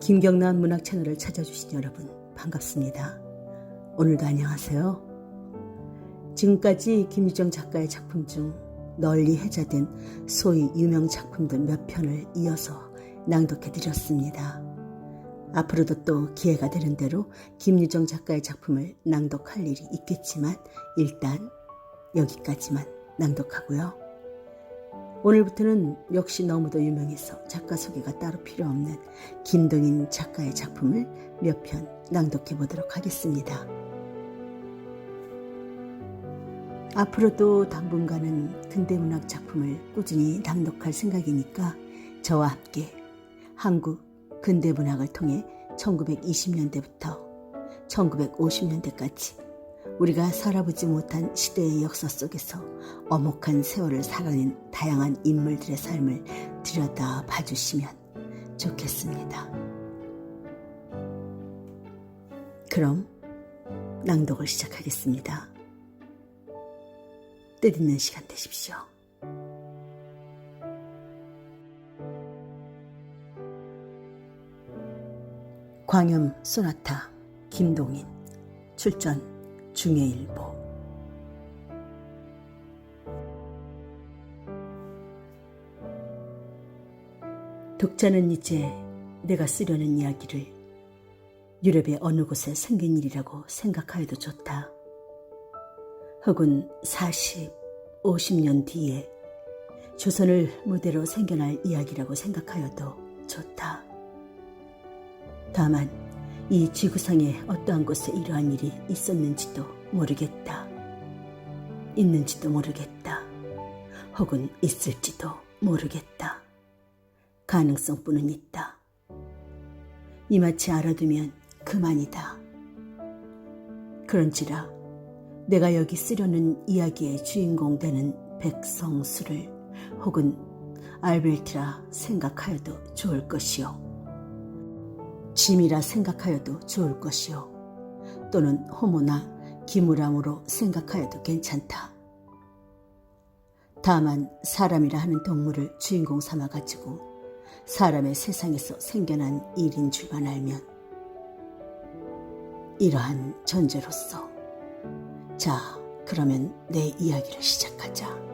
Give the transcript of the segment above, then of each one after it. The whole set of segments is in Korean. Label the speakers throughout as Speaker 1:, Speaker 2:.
Speaker 1: 김경란 문학 채널을 찾아주신 여러분 반갑습니다. 오늘도 안녕하세요. 지금까지 김유정 작가의 작품 중 널리 회자된 소위 유명 작품들 몇 편을 이어서 낭독해드렸습니다. 앞으로도 또 기회가 되는 대로 김유정 작가의 작품을 낭독할 일이 있겠지만 일단 여기까지만 낭독하고요. 오늘부터는 역시 너무도 유명해서 작가 소개가 따로 필요 없는 김동인 작가의 작품을 몇 편 낭독해 보도록 하겠습니다. 앞으로도 당분간은 근대문학 작품을 꾸준히 낭독할 생각이니까 저와 함께 한국 근대문학을 통해 1920년대부터 1950년대까지 우리가 살아보지 못한 시대의 역사 속에서 엄혹한 세월을 살아낸 다양한 인물들의 삶을 들여다 봐주시면 좋겠습니다. 그럼 낭독을 시작하겠습니다. 뜻있는 시간 되십시오. 광염 소나타 김동인 출전 중해일보. 독자는 이제 내가 쓰려는 이야기를 유럽의 어느 곳에 생긴 일이라고 생각하여도 좋다. 혹은 40, 50년 뒤에 조선을 무대로 생겨날 이야기라고 생각하여도 좋다. 다만 이 지구상의 어떠한 곳에 이러한 일이 있었는지도 모르겠다. 있는지도 모르겠다. 혹은 있을지도 모르겠다. 가능성뿐은 있다. 이마치 알아두면 그만이다. 그런지라 내가 여기 쓰려는 이야기의 주인공 되는 백성수를 혹은 알벨트라 생각하여도 좋을 것이요. 짐이라 생각하여도 좋을 것이요. 또는 호모나 기무람으로 생각하여도 괜찮다. 다만 사람이라 하는 동물을 주인공 삼아가지고 사람의 세상에서 생겨난 일인 줄만 알면 이러한 전제로서 자, 그러면 내 이야기를 시작하자.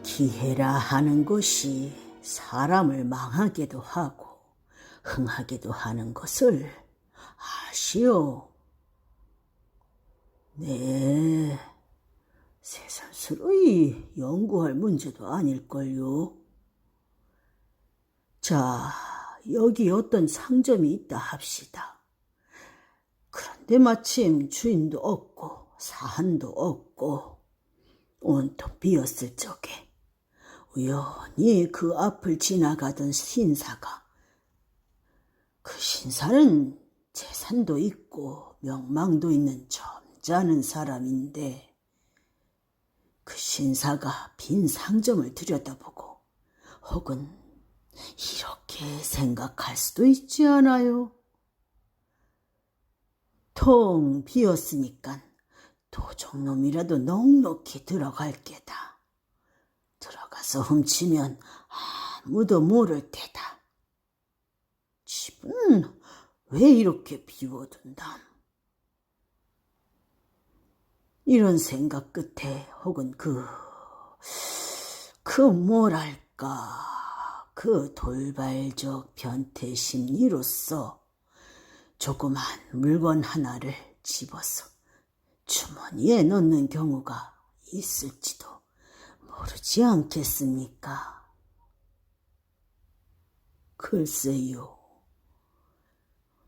Speaker 1: 기회라 하는 것이 사람을 망하게도 하고 흥하게도 하는 것을 아시오. 네, 새삼스러이 연구할 문제도 아닐걸요. 자, 여기 어떤 상점이 있다 합시다. 그런데 마침 주인도 없고 사한도 없고 온통 비었을 적에 우연히 그 앞을 지나가던 신사가, 그 신사는 재산도 있고 명망도 있는 점잖은 사람인데 그 신사가 빈 상점을 들여다보고 혹은 이렇게 생각할 수도 있지 않아요? 통 비었으니까 도적놈이라도 넉넉히 들어갈 게다. 들어가서 훔치면 아무도 모를 테다. 집은 왜 이렇게 비워둔담? 이런 생각 끝에 혹은 뭐랄까 그 돌발적 변태 심리로서 조그만 물건 하나를 집어서 주머니에 넣는 경우가 있을지도 모르지 않겠습니까? 글쎄요.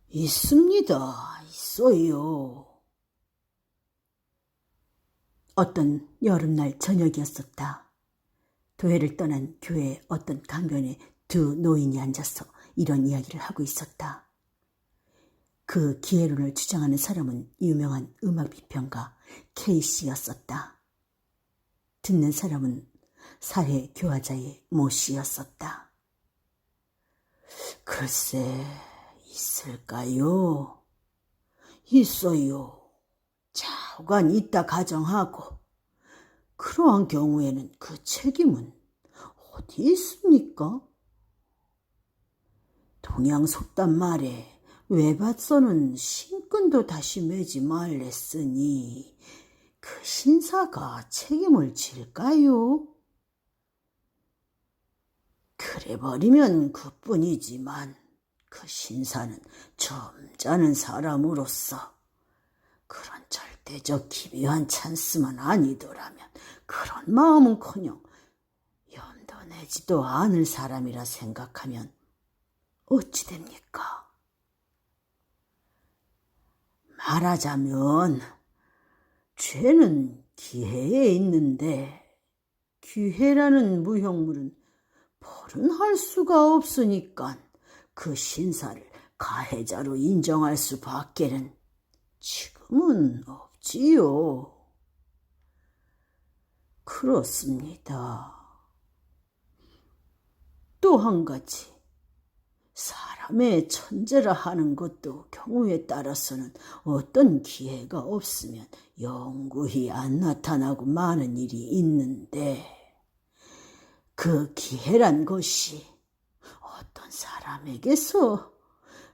Speaker 1: 있습니다. 있어요. 어떤 여름날 저녁이었었다. 교회를 떠난 교회의 어떤 강변에 두 노인이 앉아서 이런 이야기를 하고 있었다. 그 기회론을 주장하는 사람은 유명한 음악비평가 K씨였었다. 듣는 사람은 사회 교화자의 모씨였었다. 글쎄, 있을까요? 있어요. 좌우간 있다 가정하고 그러한 경우에는 그 책임은 어디 있습니까? 동양 속담 말에 외밭서는 신끈도 다시 매지 말랬으니 그 신사가 책임을 질까요? 그래 버리면 그뿐이지만 그 신사는 점잖은 사람으로서 그런 절대적 기묘한 찬스만 아니더라면 그런 마음은커녕 염도 내지도 않을 사람이라 생각하면 어찌 됩니까? 말하자면 죄는 기회에 있는데 기회라는 무형물은 벌은할 수가 없으니까 그 신사를 가해자로 인정할 수밖에는 지금은 없지요. 그렇습니다. 또 한 가지, 사람의 천재라 하는 것도 경우에 따라서는 어떤 기회가 없으면 영구히 안 나타나고 마는 일이 있는데 그 기회란 것이 어떤 사람에게서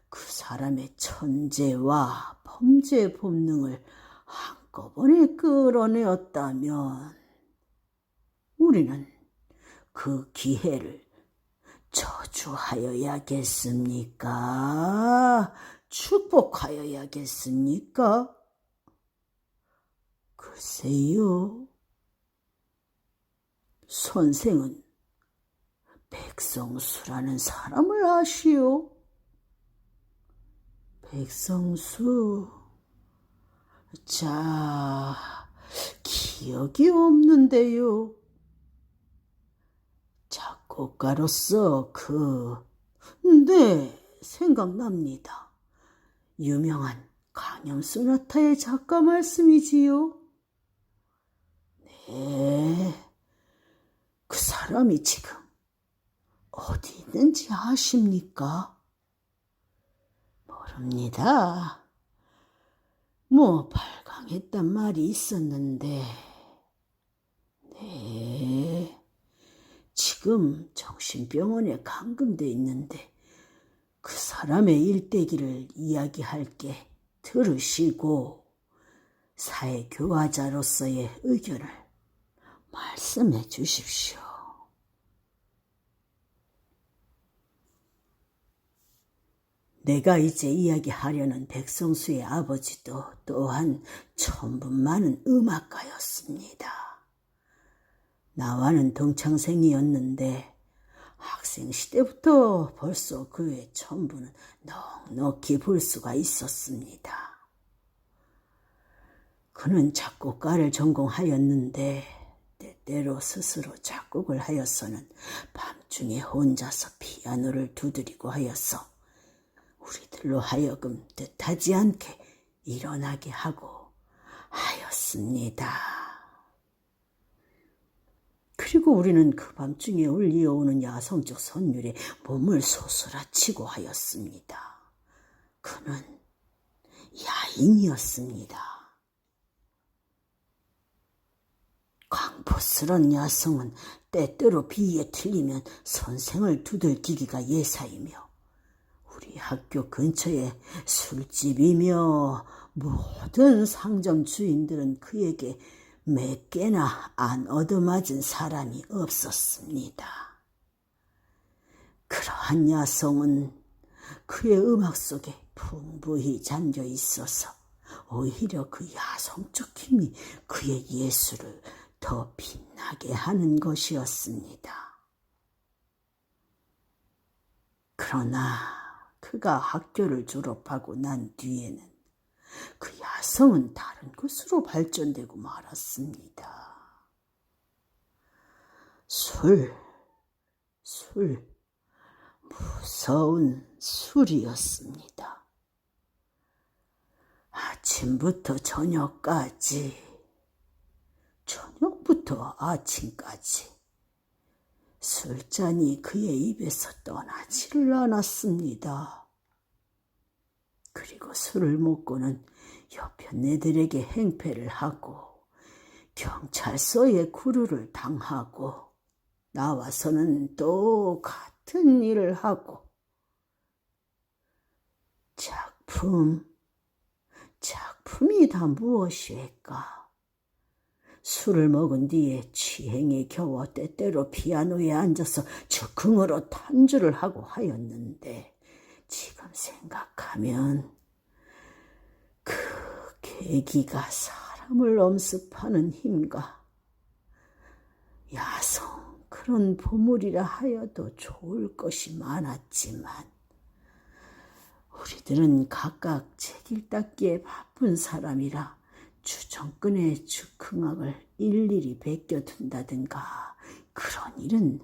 Speaker 1: 그 사람의 천재와 범죄 본능을 한꺼번에 끌어내었다면 우리는 그 기회를 저주하여야겠습니까? 축복하여야겠습니까? 글쎄요. 선생은 백성수라는 사람을 아시오? 백성수. 자, 기억이 없는데요. 작곡가로서 네, 생각납니다. 유명한 강염 소나타의 작가 말씀이지요? 네, 그 사람이 지금 어디 있는지 아십니까? 모릅니다. 발광했단 말이 있었는데, 네, 지금 정신병원에 감금돼 있는데 그 사람의 일대기를 이야기할게 들으시고 사회교화자로서의 의견을 말씀해 주십시오. 내가 이제 이야기하려는 백성수의 아버지도 또한 천분 많은 음악가였습니다. 나와는 동창생이었는데 학생 시대부터 벌써 그의 천분은 넉넉히 볼 수가 있었습니다. 그는 작곡가를 전공하였는데 때때로 스스로 작곡을 하여서는 밤중에 혼자서 피아노를 두드리고 하여서 우리들로 하여금 뜻하지 않게 일어나게 하고 하였습니다. 그리고 우리는 그 밤중에 울리어오는 야성적 선율에 몸을 소스라치고 하였습니다. 그는 야인이었습니다. 광포스런 야성은 때때로 비에 틀리면 선생을 두들기기가 예사이며 우리 학교 근처에 술집이며 모든 상점 주인들은 그에게 몇 개나 안 얻어맞은 사람이 없었습니다. 그러한 야성은 그의 음악 속에 풍부히 잠겨 있어서 오히려 그 야성적 힘이 그의 예술을 더 빛나게 하는 것이었습니다. 그러나 그가 학교를 졸업하고 난 뒤에는 그 야성은 다른 곳으로 발전되고 말았습니다. 무서운 술이었습니다. 아침부터 저녁까지, 저녁부터 아침까지 술잔이 그의 입에서 떠나지를 않았습니다. 그리고 술을 먹고는 여편네들에게 행패를 하고 경찰서에 구류를 당하고 나와서는 또 같은 일을 하고 작품이 다 무엇일까? 술을 먹은 뒤에 취행에 겨워 때때로 피아노에 앉아서 즉흥으로 탄주를 하고 하였는데 지금 생각하면 그 계기가 사람을 엄습하는 힘과 야성 그런 보물이라 하여도 좋을 것이 많았지만 우리들은 각각 제길 닦기에 바쁜 사람이라 주정꾼의 즉흥악을 일일이 베껴둔다든가 그런 일은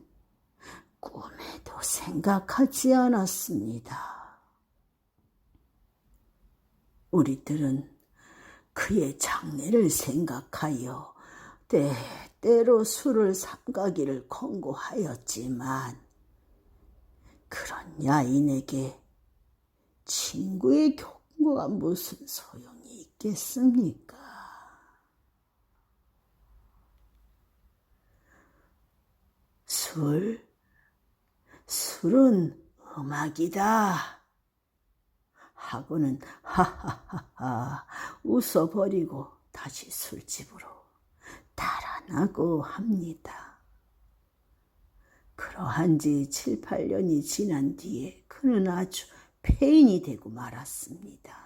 Speaker 1: 꿈에도 생각하지 않았습니다. 우리들은 그의 장래를 생각하여 때때로 술을 삼가기를 권고하였지만 그런 야인에게 친구의 경고가 무슨 소용이 있겠습니까? 술은 음악이다 하고는 하하하하 웃어버리고 다시 술집으로 달아나고 합니다. 그러한 지 7, 8년이 지난 뒤에 그는 아주 폐인이 되고 말았습니다.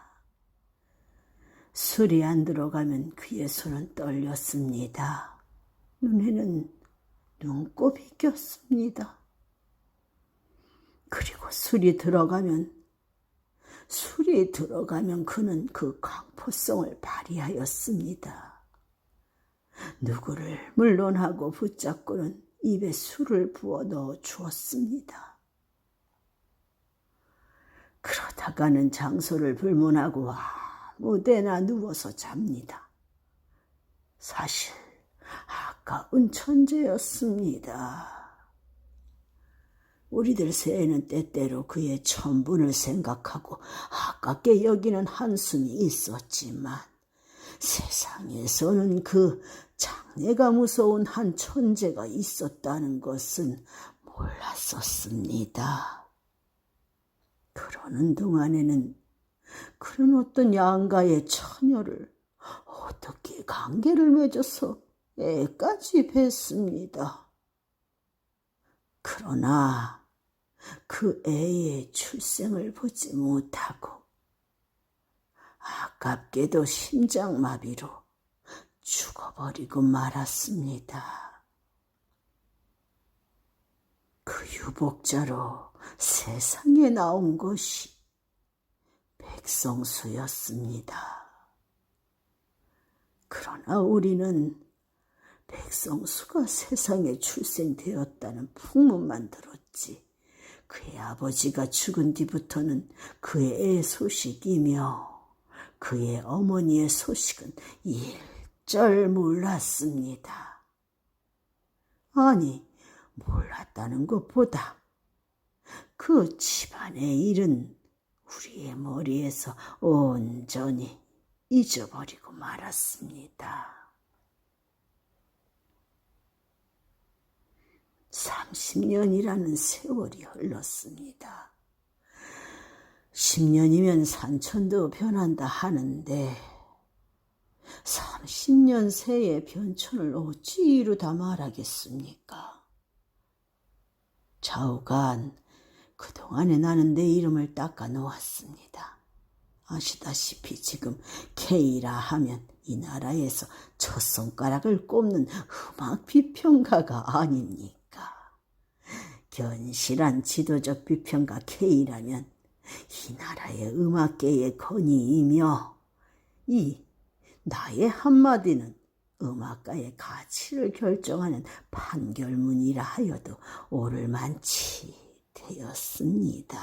Speaker 1: 술이 안 들어가면 그의 손은 떨렸습니다. 눈에는 눈곱이 꼈습니다. 그리고 술이 들어가면 그는 그 강포성을 발휘하였습니다. 누구를 물론하고 붙잡고는 입에 술을 부어 넣어 주었습니다. 그러다가는 장소를 불문하고 아무데나 누워서 잡니다. 사실 아까운 천재였습니다. 우리들 새에는 때때로 그의 천분을 생각하고 아깝게 여기는 한숨이 있었지만 세상에서는 그 장래가 무서운 한 천재가 있었다는 것은 몰랐었습니다. 그러는 동안에는 그런 어떤 양가의 처녀를 어떻게 관계를 맺어서 애까지 뱄습니다. 그러나 그 애의 출생을 보지 못하고 아깝게도 심장마비로 죽어버리고 말았습니다. 그 유복자로 세상에 나온 것이 백성수였습니다. 그러나 우리는 백성수가 세상에 출생되었다는 풍문만 들었지 그의 아버지가 죽은 뒤부터는 그의 애 소식이며 그의 어머니의 소식은 일절 몰랐습니다. 아니, 몰랐다는 것보다 그 집안의 일은 우리의 머리에서 온전히 잊어버리고 말았습니다. 30년이라는 세월이 흘렀습니다. 10년이면 산천도 변한다 하는데 30년 새의 변천을 어찌 이루다 말하겠습니까? 좌우간 그동안에 나는 내 이름을 닦아 놓았습니다. 아시다시피 지금 K라 하면 이 나라에서 첫 손가락을 꼽는 음악 비평가가 아닙니까? 견실한 지도적 비평가 K라면 이 나라의 음악계의 건의이며 이 나의 한마디는 음악가의 가치를 결정하는 판결문이라 하여도 옳을 만치 되었습니다.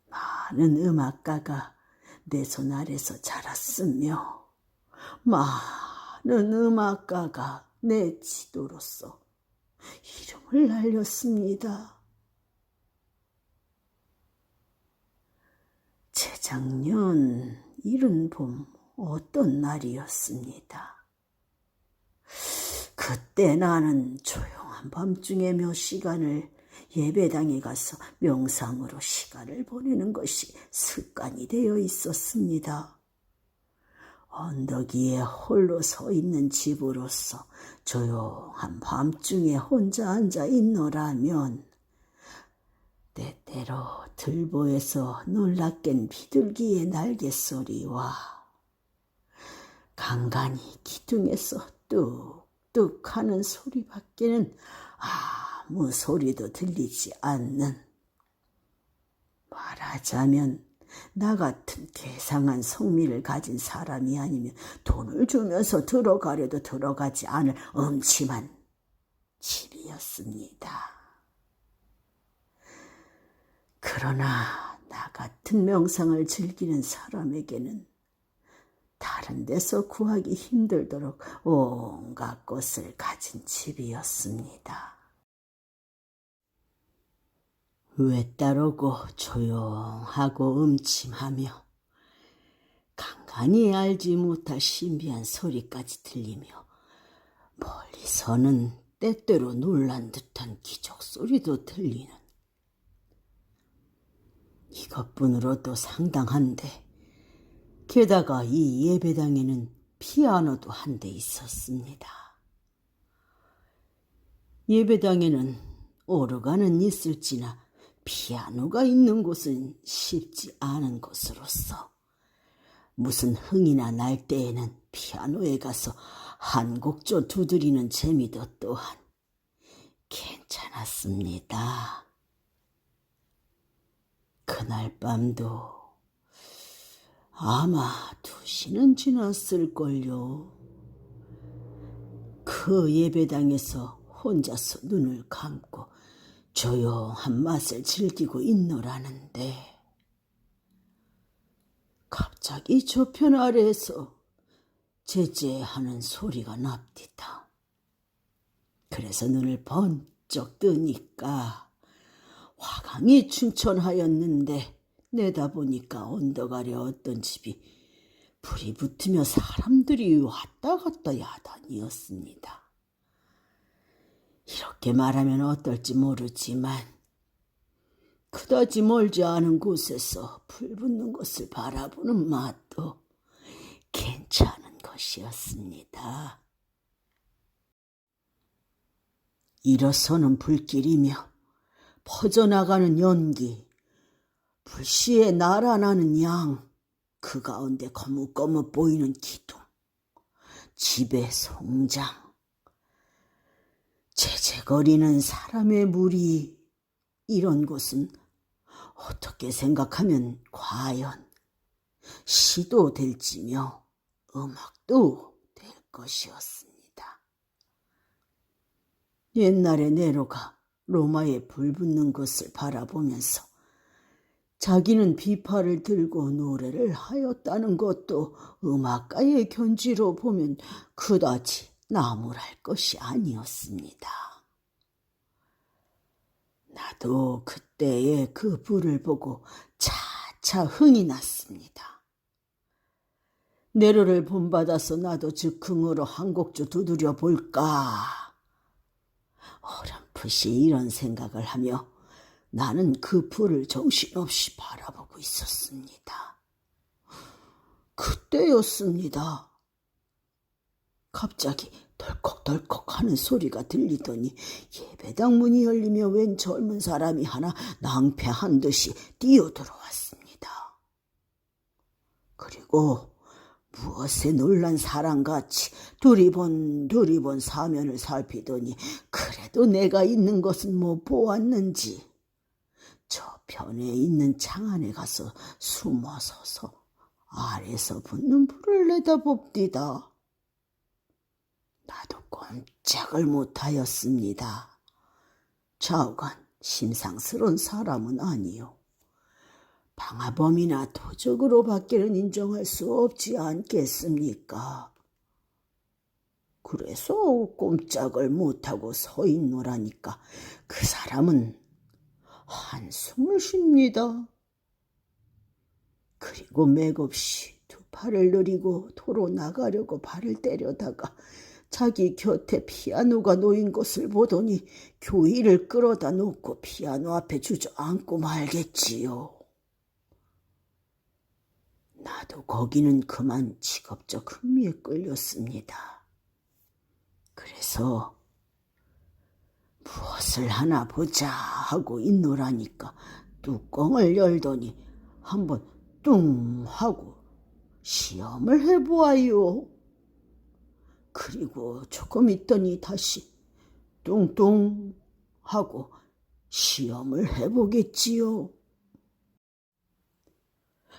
Speaker 1: 많은 음악가가 내 손 아래서 자랐으며 많은 음악가가 내 지도로서 이름을 날렸습니다. 재작년 이른 봄 어떤 날이었습니다. 그때 나는 조용한 밤중에 몇 시간을 예배당에 가서 명상으로 시간을 보내는 것이 습관이 되어 있었습니다. 언덕 위에 홀로 서 있는 집으로서 조용한 밤중에 혼자 앉아 있노라면 때때로 들보에서 놀랍겐 비둘기의 날갯소리와 간간히 기둥에서 뚝뚝 하는 소리밖에는 아무 소리도 들리지 않는, 말하자면 나 같은 괴상한 성미를 가진 사람이 아니면 돈을 주면서 들어가려도 들어가지 않을 음침한 집이었습니다. 그러나 나 같은 명상을 즐기는 사람에게는 다른 데서 구하기 힘들도록 온갖 것을 가진 집이었습니다. 외따르고 조용하고 음침하며 간간히 알지 못할 신비한 소리까지 들리며 멀리서는 때때로 놀란 듯한 기적 소리도 들리는, 이것뿐으로도 상당한데 게다가 이 예배당에는 피아노도 한 대 있었습니다. 예배당에는 오르간은 있을지나 피아노가 있는 곳은 쉽지 않은 곳으로서 무슨 흥이나 날 때에는 피아노에 가서 한 곡조 두드리는 재미도 또한 괜찮았습니다. 그날 밤도 아마 2시는 지났을걸요. 그 예배당에서 혼자서 눈을 감고 조용한 맛을 즐기고 있노라는데 갑자기 저편 아래에서 제재하는 소리가 납디다. 그래서 눈을 번쩍 뜨니까 화강이 춘천하였는데 내다보니까 언덕 아래 어떤 집이 불이 붙으며 사람들이 왔다 갔다 야단이었습니다. 이렇게 말하면 어떨지 모르지만 그다지 멀지 않은 곳에서 불 붙는 것을 바라보는 맛도 괜찮은 것이었습니다. 일어서는 불길이며 퍼져나가는 연기, 불시에 날아나는 양, 그 가운데 거뭇거뭇 보이는 기둥, 집의 송장, 제재거리는 사람의 무리, 이런 곳은 어떻게 생각하면 과연 시도 될지며 음악도 될 것이었습니다. 옛날에 네로가 로마에 불 붙는 것을 바라보면서 자기는 비파를 들고 노래를 하였다는 것도 음악가의 견지로 보면 그다지 나무랄 것이 아니었습니다. 나도 그때의 그 불을 보고 차차 흥이 났습니다. 네로를 본받아서 나도 즉흥으로 한 곡조 두드려 볼까. 어렴풋이 이런 생각을 하며 나는 그 불을 정신없이 바라보고 있었습니다. 그때였습니다. 갑자기 덜컥덜컥 하는 소리가 들리더니 예배당 문이 열리며 웬 젊은 사람이 하나 낭패한 듯이 뛰어들어왔습니다. 그리고 무엇에 놀란 사람같이 두리번 사면을 살피더니 그래도 내가 있는 것은 못 보았는지 저편에 있는 창 안에 가서 숨어서서 아래서 붙는 불을 내다봅디다. 나도 꼼짝을 못하였습니다. 좌우간 심상스러운 사람은 아니요. 방화범이나 도적으로 밖에는 인정할 수 없지 않겠습니까? 그래서 꼼짝을 못하고 서 있노라니까 그 사람은 한숨을 쉽니다. 그리고 맥없이 두 팔을 늘리고 도로 나가려고 발을 때려다가 자기 곁에 피아노가 놓인 것을 보더니 교의를 끌어다 놓고 피아노 앞에 주저앉고 말겠지요. 나도 거기는 그만 직업적 흥미에 끌렸습니다. 그래서 무엇을 하나 보자 하고 있노라니까 뚜껑을 열더니 한번 뚱 하고 시험을 해보아요. 그리고 조금 있더니 다시 뚱뚱 하고 시험을 해보겠지요.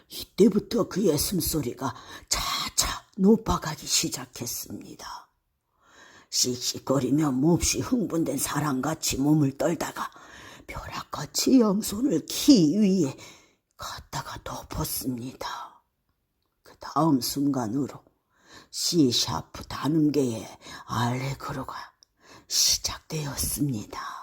Speaker 1: 이때부터 그의 숨소리가 차차 높아가기 시작했습니다. 씩씩거리며 몹시 흥분된 사람같이 몸을 떨다가 벼락같이 양손을 키 위에 갖다가 덮었습니다. 그 다음 순간으로 C# 단음계의 알레그로가 시작되었습니다.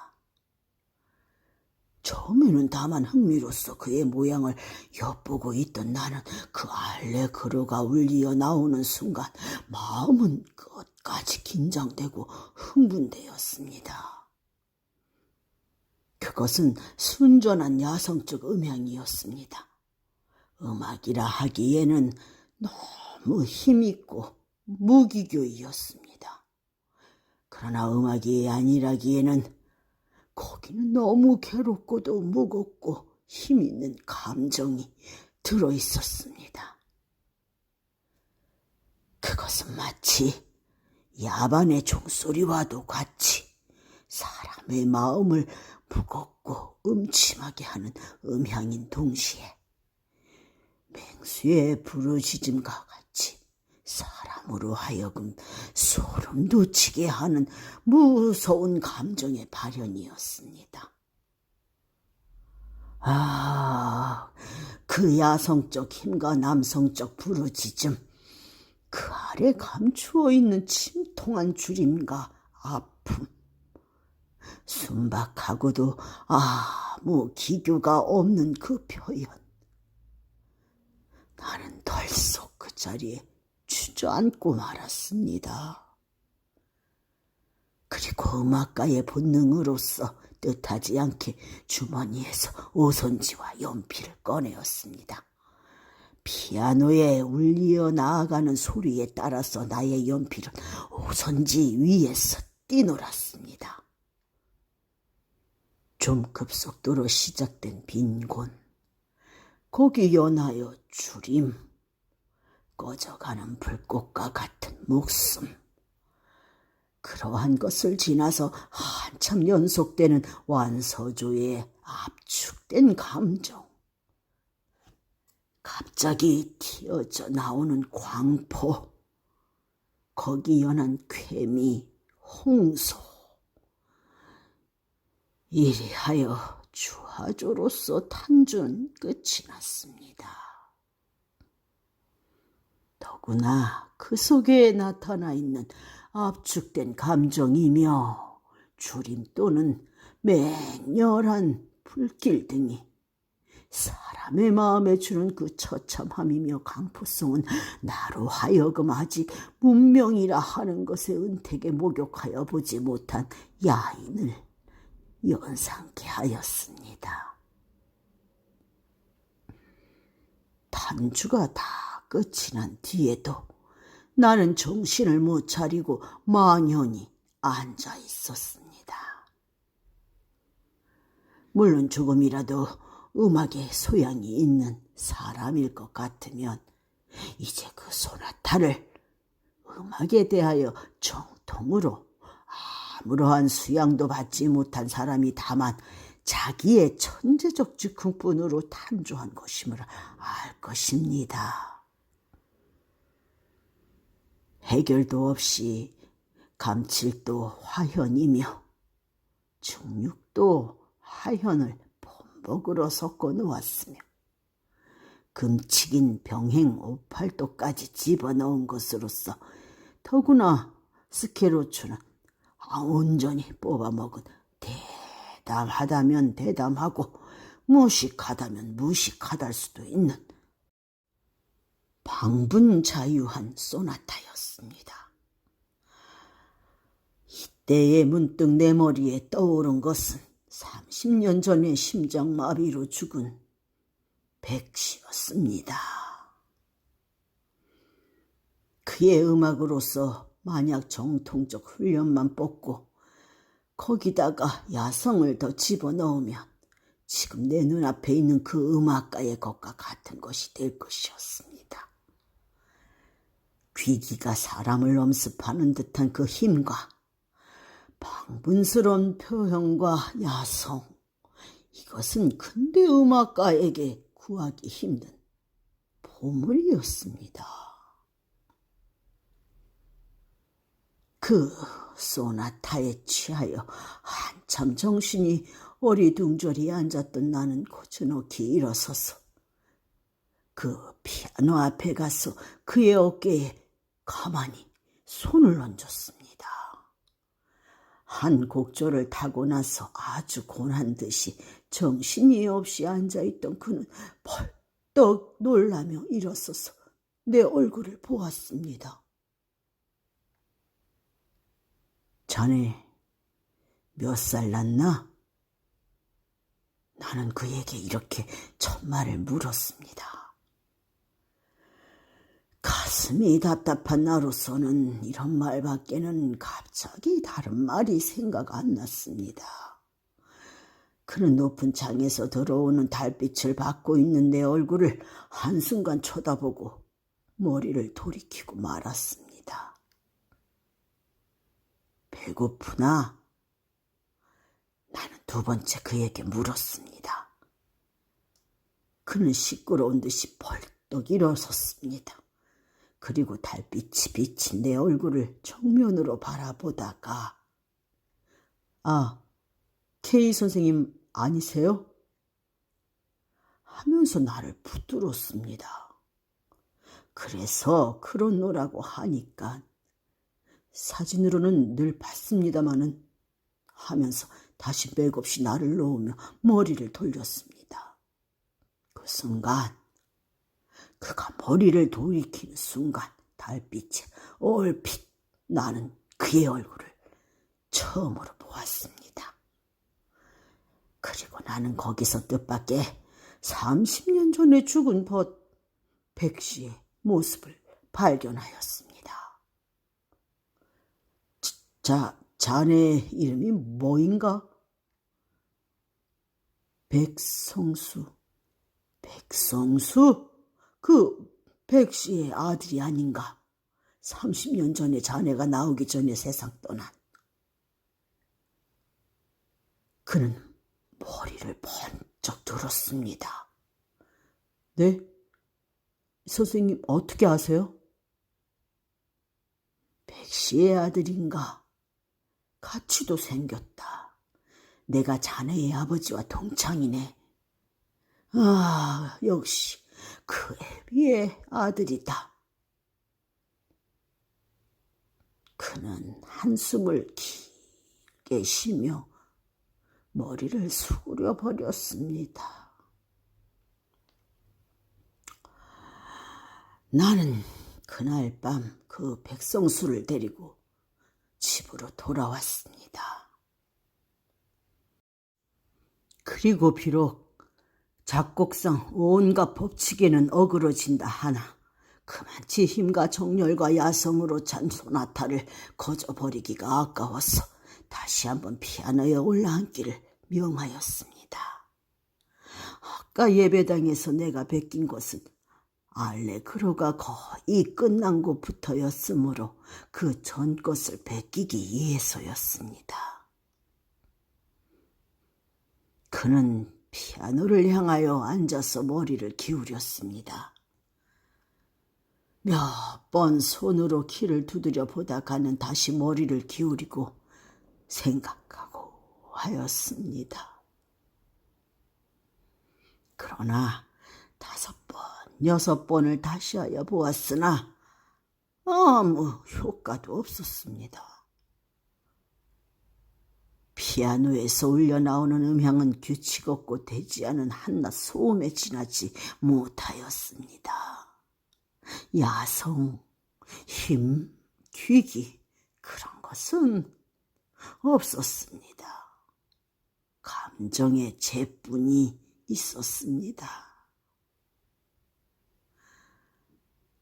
Speaker 1: 처음에는 다만 흥미로써 그의 모양을 엿보고 있던 나는 그 알레그로가 울리어 나오는 순간 마음은 끝까지 긴장되고 흥분되었습니다. 그것은 순전한 야성적 음향이었습니다. 음악이라 하기에는 너무 힘있고 무기교이었습니다. 그러나 음악이 아니라기에는 거기는 너무 괴롭고도 무겁고 힘있는 감정이 들어있었습니다. 그것은 마치 야반의 종소리와도 같이 사람의 마음을 무겁고 음침하게 하는 음향인 동시에 맹수의 부르짖음과 같이 사람으로 하여금 소름 돋치게 하는 무서운 감정의 발현이었습니다. 그 야성적 힘과 남성적 부르짖음, 그 아래 감추어 있는 침통한 주림과 아픔, 순박하고도 아무 기교가 없는 그 표현. 나는 덜썩 그 자리에 주저앉고 말았습니다. 그리고 음악가의 본능으로서 뜻하지 않게 주머니에서 오선지와 연필을 꺼내었습니다. 피아노에 울리어 나아가는 소리에 따라서 나의 연필은 오선지 위에서 뛰놀았습니다. 좀 급속도로 시작된 빈곤, 거기 연하여 주림, 꺼져가는 불꽃과 같은 목숨, 그러한 것을 지나서 한참 연속되는 완서조의 압축된 감정, 갑자기 튀어져 나오는 광포, 거기 연한 쾌미, 홍소, 이리하여 주하조로서 탄주는 끝이 났습니다. 더구나 그 속에 나타나 있는 압축된 감정이며 주림 또는 맹렬한 불길 등이 사람의 마음에 주는 그 처참함이며 강포성은 나로 하여금 아직 문명이라 하는 것의 은택에 목욕하여 보지 못한 야인을 연상케 하였습니다. 탄주가 다 끝이 난 뒤에도 나는 정신을 못 차리고 만연히 앉아 있었습니다. 물론 조금이라도 음악에 소양이 있는 사람일 것 같으면 이제 그 소나타를 음악에 대하여 정통으로 아무러한 수양도 받지 못한 사람이 다만 자기의 천재적 즉흥뿐으로 탄주한 것임을 알 것입니다. 해결도 없이 감칠도 화현이며 중육도 화현을 범벅으로 섞어 놓았으며 금칙인 병행 오팔도까지 집어넣은 것으로서 더구나 스케로추는 온전히 뽑아먹은 대담하다면 대담하고 무식하다면 무식하달 수도 있는 방분자유한 소나타였습니다. 때에 문득 내 머리에 떠오른 것은 30년 전에 심장마비로 죽은 백씨였습니다. 그의 음악으로서 만약 정통적 훈련만 뽑고 거기다가 야성을 더 집어넣으면 지금 내 눈앞에 있는 그 음악가의 것과 같은 것이 될 것이었습니다. 귀기가 사람을 엄습하는 듯한 그 힘과 방분스러운 표현과 야성, 이것은 근대 음악가에게 구하기 힘든 보물이었습니다. 그 소나타에 취하여 한참 정신이 어리둥절히 앉았던 나는 고즈넉히 일어서서 그 피아노 앞에 가서 그의 어깨에 가만히 손을 얹었습니다. 한 곡조를 타고 나서 아주 고난 듯이 정신이 없이 앉아있던 그는 벌떡 놀라며 일어서서 내 얼굴을 보았습니다. 자네 몇 살 났나? 나는 그에게 이렇게 첫말을 물었습니다. 가슴이 답답한 나로서는 이런 말밖에는 갑자기 다른 말이 생각 안 났습니다. 그는 높은 창에서 들어오는 달빛을 받고 있는 내 얼굴을 한순간 쳐다보고 머리를 돌이키고 말았습니다. 배고프나? 나는 두 번째 그에게 물었습니다. 그는 시끄러운 듯이 벌떡 일어섰습니다. 그리고 달빛이 비친 내 얼굴을 정면으로 바라보다가 K 선생님 아니세요? 하면서 나를 붙들었습니다. 그래서 그렇노라고 하니까 사진으로는 늘 봤습니다마는 하면서 다시 맥없이 나를 놓으며 머리를 돌렸습니다. 그 순간 그가 머리를 돌이키는 순간 달빛에 얼핏 나는 그의 얼굴을 처음으로 보았습니다. 그리고 나는 거기서 뜻밖의 30년 전에 죽은 백씨의 모습을 발견하였습니다. 자네 이름이 뭐인가? 백성수. 백성수? 그 백씨의 아들이 아닌가? 30년 전에 자네가 나오기 전에 세상 떠난. 그는 머리를 번쩍 들었습니다. 네? 선생님 어떻게 아세요? 백씨의 아들인가? 같이도 생겼다. 내가 자네의 아버지와 동창이네. 역시 그 애비의 아들이다. 그는 한숨을 길게 쉬며 머리를 수그려 버렸습니다. 나는 그날 밤 그 백성수를 데리고 집으로 돌아왔습니다. 그리고 비록 작곡상 온갖 법칙에는 어그러진다 하나 그만치 힘과 정열과 야성으로 찬 소나타를 거저버리기가 아까워서 다시 한번 피아노에 올라앉기를 명하였습니다. 아까 예배당에서 내가 베낀 것은 알레그로가 거의 끝난 곳부터였으므로 그 전 것을 베끼기 위해서였습니다. 그는 피아노를 향하여 앉아서 머리를 기울였습니다. 몇 번 손으로 키를 두드려 보다가는 다시 머리를 기울이고 생각하고 하였습니다. 그러나 5번, 6번을 다시 하여 보았으나 아무 효과도 없었습니다. 피아노에서 울려나오는 음향은 규칙 없고 되지 않은 한낱 소음에 지나지 못하였습니다. 야성, 힘, 귀기 그런 것은 없었습니다. 감정의 재뿐이 있었습니다.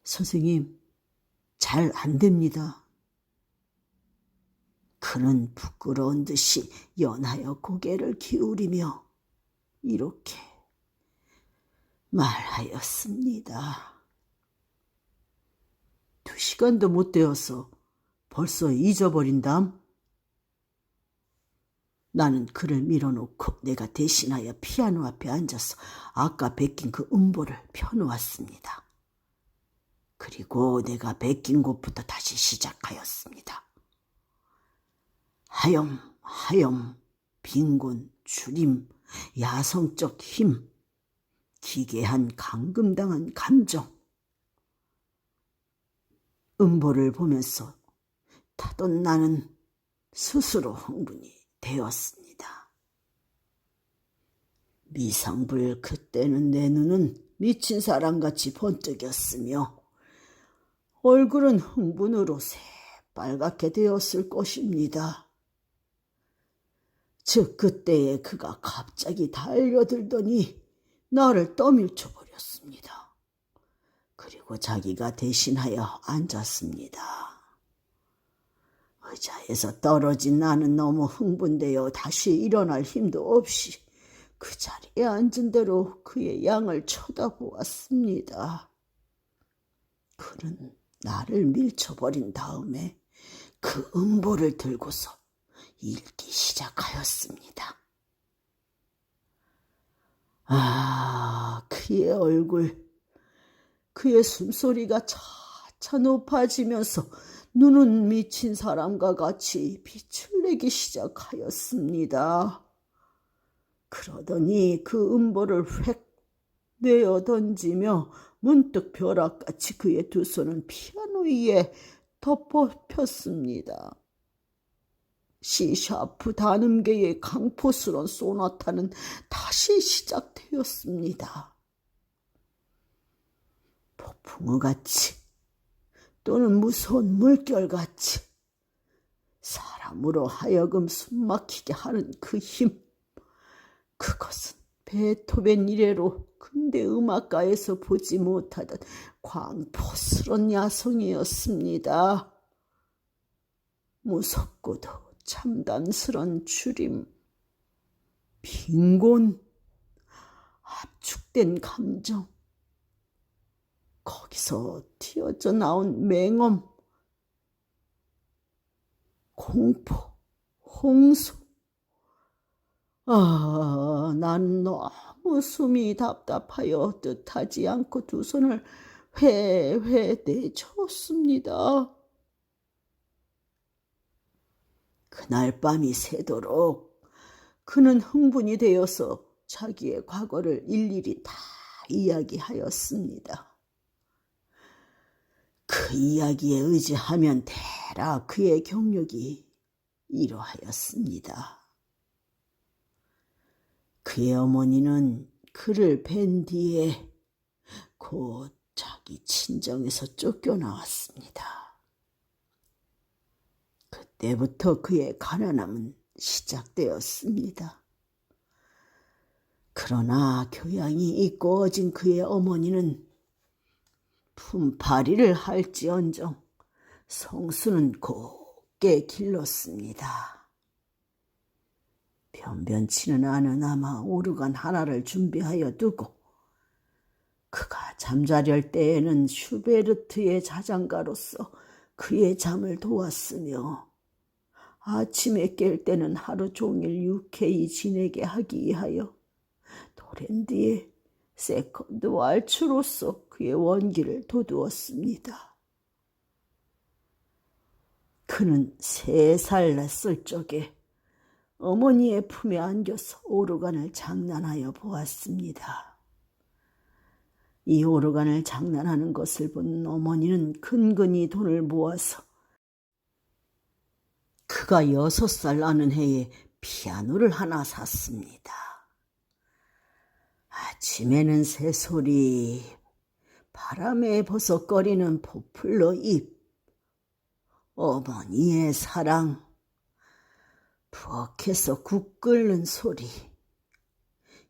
Speaker 1: 선생님, 잘 안 됩니다. 그는 부끄러운 듯이 연하여 고개를 기울이며 이렇게 말하였습니다. 2시간도 못 되어서 벌써 잊어버린담? 나는 그를 밀어놓고 내가 대신하여 피아노 앞에 앉아서 아까 베낀 그 음보를 펴놓았습니다. 그리고 내가 베낀 곳부터 다시 시작하였습니다. 하염, 하염, 빈곤, 주림, 야성적 힘, 기괴한 감금당한 감정. 음보를 보면서 타던 나는 스스로 흥분이 되었습니다. 미상불 그때는 내 눈은 미친 사람같이 번뜩였으며 얼굴은 흥분으로 새빨갛게 되었을 것입니다. 즉 그때에 그가 갑자기 달려들더니 나를 떠밀쳐 버렸습니다. 그리고 자기가 대신하여 앉았습니다. 의자에서 떨어진 나는 너무 흥분되어 다시 일어날 힘도 없이 그 자리에 앉은 대로 그의 양을 쳐다보았습니다. 그는 나를 밀쳐버린 다음에 그 음보를 들고서 읽기 시작하였습니다. 그의 얼굴, 그의 숨소리가 차차 높아지면서 눈은 미친 사람과 같이 빛을 내기 시작하였습니다. 그러더니 그 음보를 획 내어 던지며 문득 벼락같이 그의 두 손은 피아노 위에 덮어폈습니다. C샤프 단음계의 강포스런 소나타는 다시 시작되었습니다. 폭풍우같이 또는 무서운 물결같이 사람으로 하여금 숨막히게 하는 그 힘, 그것은 베토벤 이래로 근대 음악가에서 보지 못하던 광포스런 야성이었습니다. 무섭고도 참담스런 주림, 빈곤, 압축된 감정, 거기서 튀어져 나온 맹엄, 공포, 홍수. 난 너무 숨이 답답하여 뜻하지 않고 두 손을 회회 내쳤습니다. 그날 밤이 새도록 그는 흥분이 되어서 자기의 과거를 일일이 다 이야기하였습니다. 그 이야기에 의지하면 대략 그의 경력이 이러하였습니다. 그의 어머니는 그를 뵌 뒤에 곧 자기 친정에서 쫓겨나왔습니다. 그때부터 그의 가난함은 시작되었습니다. 그러나 교양이 있고 어진 그의 어머니는 품팔이를 할지언정 성수는 곱게 길렀습니다. 변변치는 않은 아마 오르간 하나를 준비하여 두고 그가 잠자려할 때에는 슈베르트의 자장가로서 그의 잠을 도왔으며 아침에 깰 때는 하루 종일 유쾌히 지내게 하기 위하여 도랜드의 세컨드 왈츠로서 그의 원기를 돋우었습니다. 그는 3살 냈을 적에 어머니의 품에 안겨서 오르간을 장난하여 보았습니다. 이 오르간을 장난하는 것을 본 어머니는 근근히 돈을 모아서 그가 6살 나는 해에 피아노를 하나 샀습니다. 아침에는 새소리, 바람에 버석거리는 포플러 잎, 어머니의 사랑, 부엌에서 국 끓는 소리.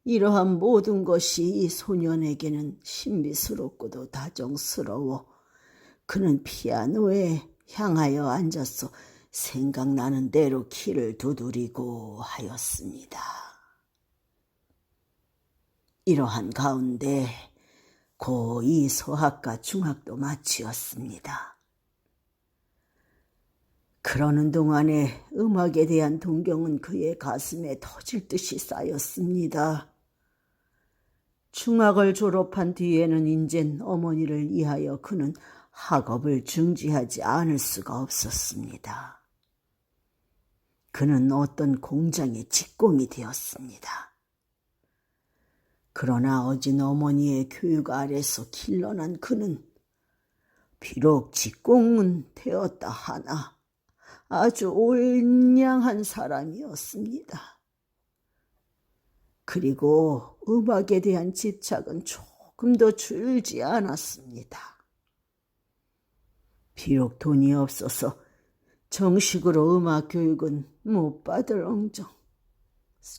Speaker 1: 이러한 모든 것이 이 소년에게는 신비스럽고도 다정스러워 그는 피아노에 향하여 앉아서 생각나는 대로 키를 두드리고 하였습니다. 이러한 가운데 고2 소학과 중학도 마치었습니다. 그러는 동안에 음악에 대한 동경은 그의 가슴에 터질 듯이 쌓였습니다. 중학을 졸업한 뒤에는 인젠 어머니를 위하여 그는 학업을 중지하지 않을 수가 없었습니다. 그는 어떤 공장의 직공이 되었습니다. 그러나 어진 어머니의 교육 아래서 길러난 그는 비록 직공은 되었다 하나 아주 올량한 사람이었습니다. 그리고 음악에 대한 집착은 조금도 줄지 않았습니다. 비록 돈이 없어서 정식으로 음악 교육은 못 받을 엉정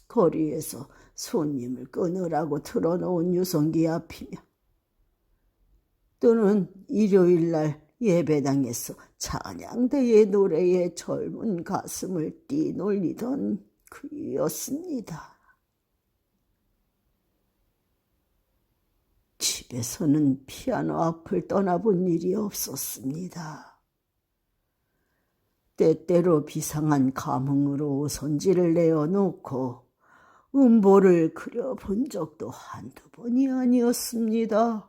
Speaker 1: 거리에서 손님을 끊으라고 틀어놓은 유성기 앞이며 또는 일요일날 예배당에서 찬양대의 노래에 젊은 가슴을 뛰놀리던 그이었습니다. 집에서는 피아노 앞을 떠나본 일이 없었습니다. 때때로 비상한 감흥으로 손지를 내어놓고 음보를 그려본 적도 한두 번이 아니었습니다.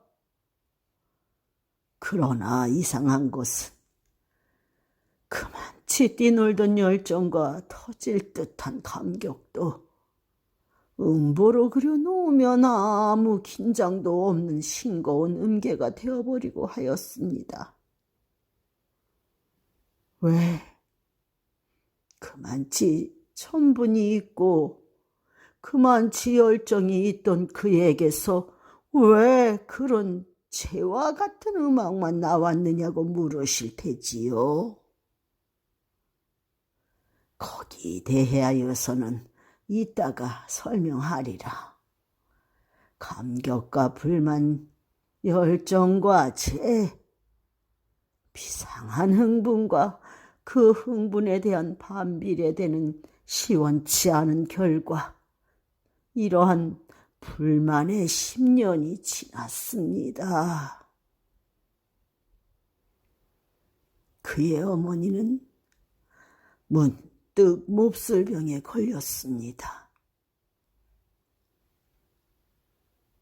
Speaker 1: 그러나 이상한 것은 그만치 뛰놀던 열정과 터질 듯한 감격도 음보로 그려놓으면 아무 긴장도 없는 싱거운 음계가 되어버리고 하였습니다. 왜 그만치 천분이 있고 그만치 열정이 있던 그에게서 왜 그런 재와 같은 음악만 나왔느냐고 물으실 테지요. 거기에 대하여서는 이따가 설명하리라. 감격과 불만, 열정과 재, 비상한 흥분과 그 흥분에 대한 반비례되는 시원치 않은 결과, 이러한 불만의 10년이 지났습니다. 그의 어머니는 문득 몹쓸병에 걸렸습니다.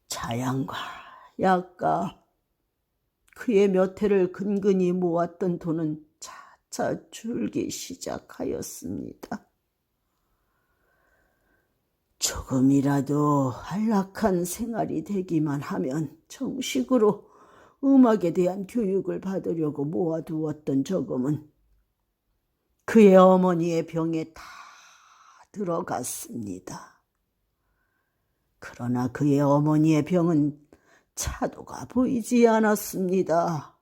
Speaker 1: 자양과 약과 그의 몇 해를 근근히 모았던 돈은 차차 줄기 시작하였습니다. 조금이라도 안락한 생활이 되기만 하면 정식으로 음악에 대한 교육을 받으려고 모아두었던 저금은 그의 어머니의 병에 다 들어갔습니다. 그러나 그의 어머니의 병은 차도가 보이지 않았습니다.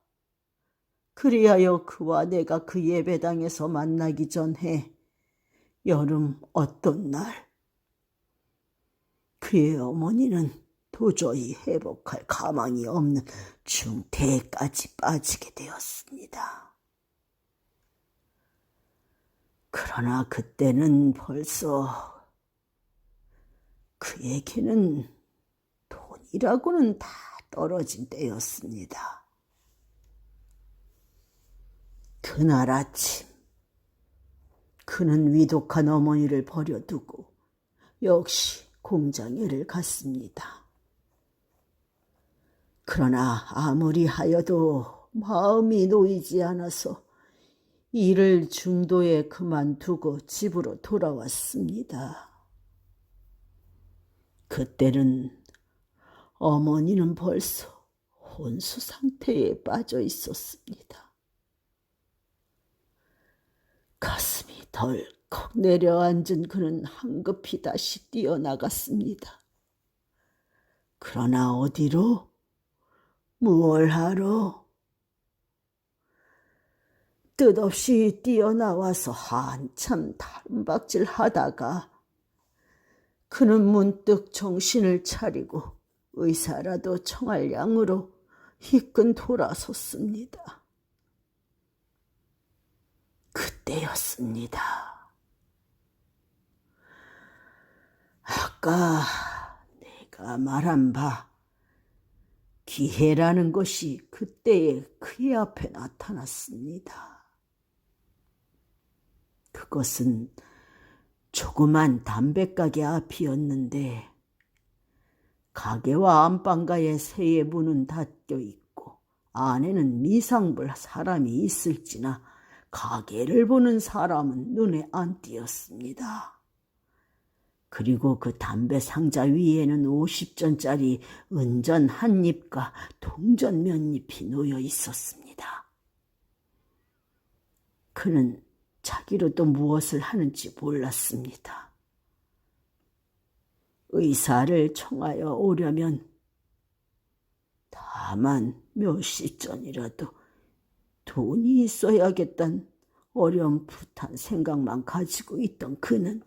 Speaker 1: 그리하여 그와 내가 그 예배당에서 만나기 전에 여름 어떤 날 그의 어머니는 도저히 회복할 가망이 없는 중태까지 빠지게 되었습니다. 그러나 그때는 벌써 그에게는 돈이라고는 다 떨어진 때였습니다. 그날 아침 그는 위독한 어머니를 버려두고 역시 공장에를 갔습니다. 그러나 아무리 하여도 마음이 놓이지 않아서 일을 중도에 그만두고 집으로 돌아왔습니다. 그때는 어머니는 벌써 혼수 상태에 빠져 있었습니다. 가슴이 덜컥 내려앉은 그는 황급히 다시 뛰어나갔습니다. 그러나 어디로? 무얼 하러? 뜻없이 뛰어나와서 한참 다름박질 하다가 그는 문득 정신을 차리고 의사라도 청할 양으로 희끈 돌아섰습니다. 그때였습니다. 아까 내가 말한 바 기회라는 것이 그때에 그의 앞에 나타났습니다. 그것은 조그만 담배가게 앞이었는데 가게와 안방가에 세의 문은 닫혀 있고 안에는 미상불 사람이 있을지나 가게를 보는 사람은 눈에 안 띄었습니다. 그리고 그 담배 상자 위에는 50전짜리 은전 한 잎과 동전 몇 잎이 놓여 있었습니다. 그는 자기로 또 무엇을 하는지 몰랐습니다. 의사를 청하여 오려면 다만 몇 시 전이라도 돈이 있어야겠다는 어렴풋한 생각만 가지고 있던 그는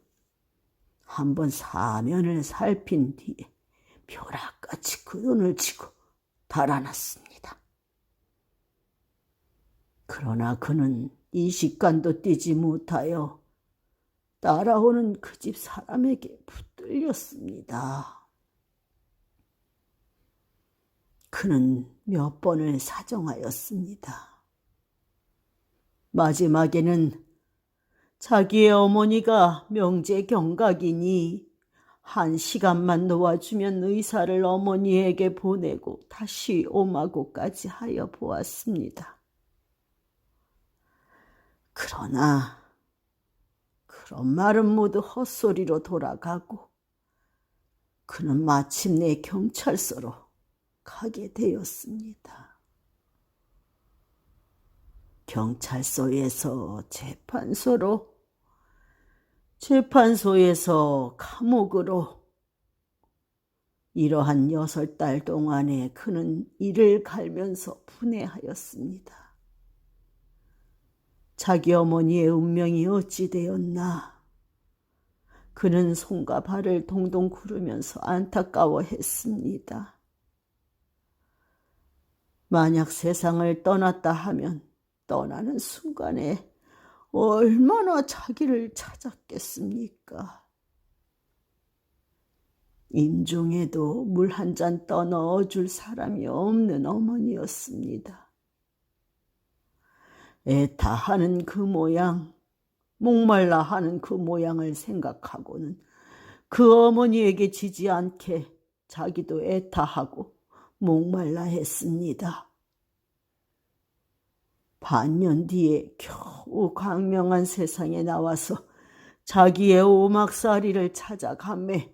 Speaker 1: 한번 사면을 살핀 뒤에 벼락같이 그 돈을 쥐고 달아났습니다. 그러나 그는 이 시간도 뛰지 못하여 따라오는 그 집 사람에게 붙들렸습니다. 그는 몇 번을 사정하였습니다. 마지막에는 자기의 어머니가 명제 경각이니 한 시간만 놓아주면 의사를 어머니에게 보내고 다시 오마고까지 하여 보았습니다. 그러나 그런 말은 모두 헛소리로 돌아가고 그는 마침내 경찰서로 가게 되었습니다. 경찰서에서 재판소로, 재판소에서 감옥으로, 이러한 6달 동안에 그는 이를 갈면서 분해하였습니다. 자기 어머니의 운명이 어찌 되었나. 그는 손과 발을 동동 구르면서 안타까워했습니다. 만약 세상을 떠났다 하면 떠나는 순간에 얼마나 자기를 찾았겠습니까? 임종에도 물 한 잔 떠넣어줄 사람이 없는 어머니였습니다. 애타하는 그 모양, 목말라 하는 그 모양을 생각하고는 그 어머니에게 지지 않게 자기도 애타하고 목말라 했습니다. 반년 뒤에 겨우 광명한 세상에 나와서 자기의 오막살이를 찾아가매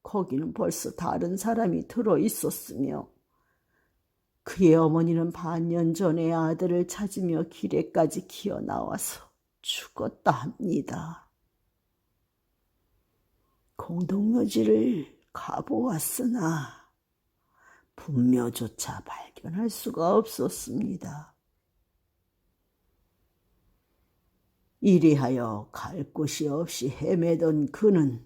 Speaker 1: 거기는 벌써 다른 사람이 들어 있었으며 그의 어머니는 반년 전에 아들을 찾으며 길에까지 기어 나와서 죽었다 합니다. 공동묘지를 가보았으나 분묘조차 발견할 수가 없었습니다. 이리하여 갈 곳이 없이 헤매던 그는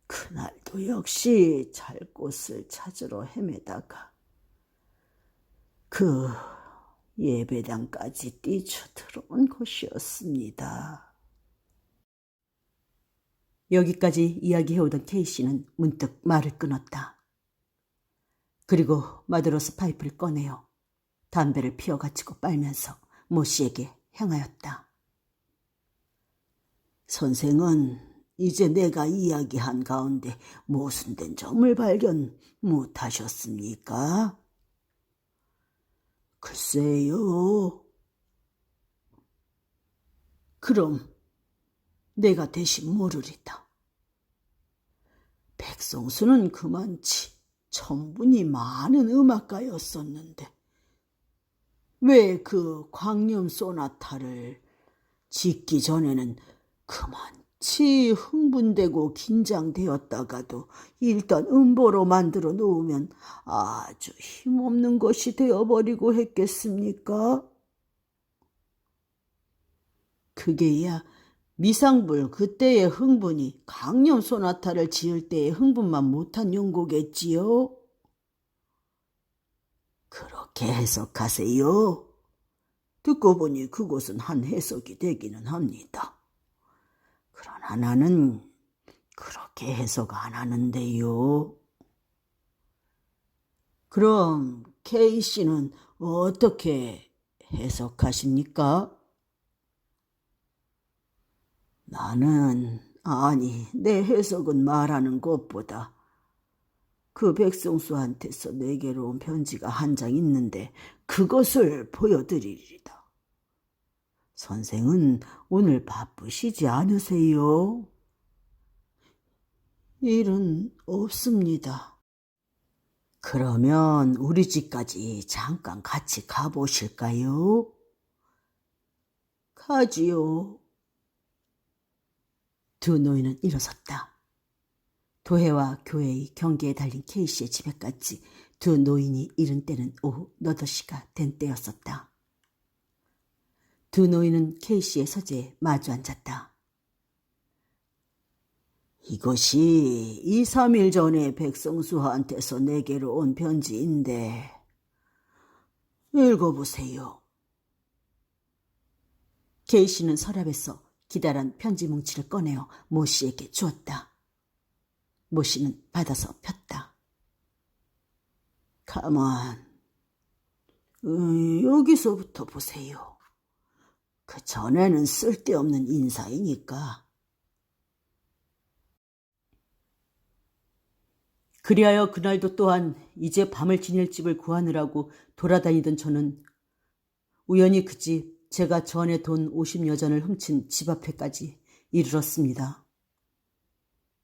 Speaker 1: 그날도 역시 잘 곳을 찾으러 헤매다가 그 예배당까지 뛰쳐 들어온 것이었습니다. 여기까지 이야기해오던 K씨는 문득 말을 끊었다. 그리고 마드로스 파이프를 꺼내어 담배를 피워가지고 빨면서 모씨에게 향하였다. 선생은 이제 내가 이야기한 가운데 모순된 점을 발견 못하셨습니까? 글쎄요. 그럼 내가 대신 물으리다. 백성수는 그만치 천분이 많은 음악가였었는데 왜 그 광염 소나타를 짓기 전에는 그만치 흥분되고 긴장되었다가도 일단 음보로 만들어 놓으면 아주 힘없는 것이 되어버리고 했겠습니까? 그게야 미상불 그때의 흥분이 강령 소나타를 지을 때의 흥분만 못한 용고겠지요? 그렇게 해석하세요. 듣고 보니 그것은 한 해석이 되기는 합니다. 그러나 나는 그렇게 해석 안 하는데요. 그럼 K씨는 어떻게 해석하십니까? 내 해석은 말하는 것보다 그 백성수한테서 내게로 온 편지가 한 장 있는데 그것을 보여드리리다. 선생은 오늘 바쁘시지 않으세요? 일은 없습니다. 그러면 우리 집까지 잠깐 같이 가보실까요? 가지요. 두 노인은 일어섰다. 도회와 교회의 경계에 달린 K씨의 집에까지 두 노인이 이른 때는 오후 8시가 된 때였었다. 두 노인은 K씨의 서재에 마주 앉았다. 이것이 2, 3일 전에 백성수한테서 내게로 온 편지인데 읽어보세요. K씨는 서랍에서 기다란 편지 뭉치를 꺼내어 모 씨에게 주었다. 모 씨는 받아서 폈다. 가만, 여기서부터 보세요. 그 전에는 쓸데없는 인사이니까. 그리하여 그날도 또한 이제 밤을 지낼 집을 구하느라고 돌아다니던 저는 우연히 그 집, 제가 전에 돈 50여전을 훔친 집 앞에까지 이르렀습니다.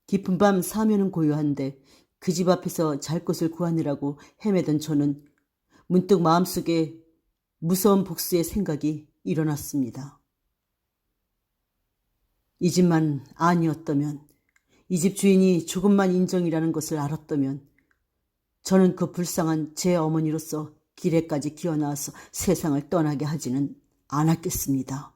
Speaker 1: 깊은 밤 사면은 고요한데 그 집 앞에서 잘 곳을 구하느라고 헤매던 저는 문득 마음속에 무서운 복수의 생각이 일어났습니다. 이 집만 아니었다면, 이 집 주인이 조금만 인정이라는 것을 알았다면 저는 그 불쌍한 제 어머니로서 길에까지 기어나와서 세상을 떠나게 하지는 않았겠습니다.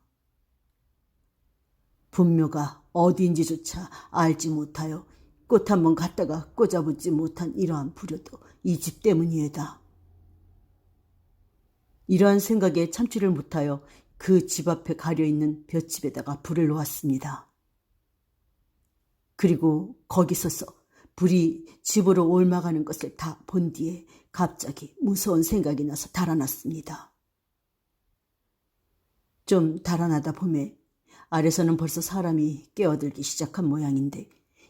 Speaker 1: 분묘가 어디인지조차 알지 못하여 꽃 한 번 갖다가 꽂아붙지 못한 이러한 불효도 이 집 때문이에다. 이러한 생각에 참지를 못하여 그 집 앞에 가려있는 볏집에다가 불을 놓았습니다. 그리고 거기 서서 불이 집으로 옮아가는 것을 다 본 뒤에 갑자기 무서운 생각이 나서 달아났습니다. 좀 달아나다 보매 아래서는 벌써 사람이 깨어들기 시작한 모양인데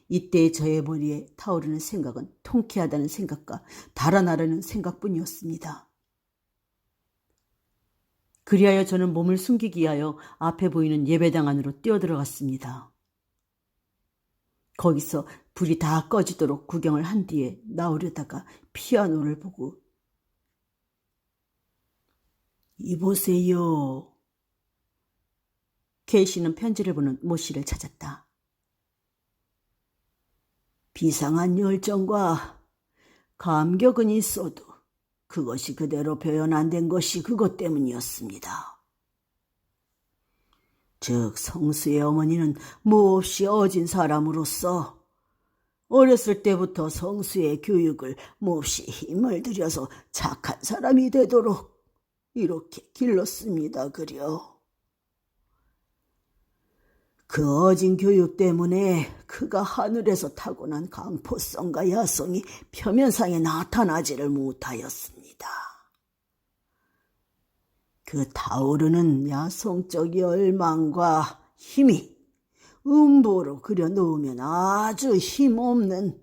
Speaker 1: 이때 저의 머리에 타오르는 생각은 통쾌하다는 생각과 달아나려는 생각뿐이었습니다. 그리하여 저는 몸을 숨기기 위하여 앞에 보이는 예배당 안으로 뛰어들어갔습니다. 거기서 불이 다 꺼지도록 구경을 한 뒤에 나오려다가 피아노를 보고 이보세요. K씨는 편지를 보는 모 씨를 찾았다. 비상한 열정과 감격은 있어도 그것이 그대로 표현 안 된 것이 그것 때문이었습니다. 즉 성수의 어머니는 몹시 어진 사람으로서 어렸을 때부터 성수의 교육을 몹시 힘을 들여서 착한 사람이 되도록 이렇게 길렀습니다. 그려. 그 어진 교육 때문에 그가 하늘에서 타고난 강포성과 야성이 표면상에 나타나지를 못하였습니다. 그 타오르는 야성적 열망과 힘이 음보로 그려놓으면 아주 힘없는,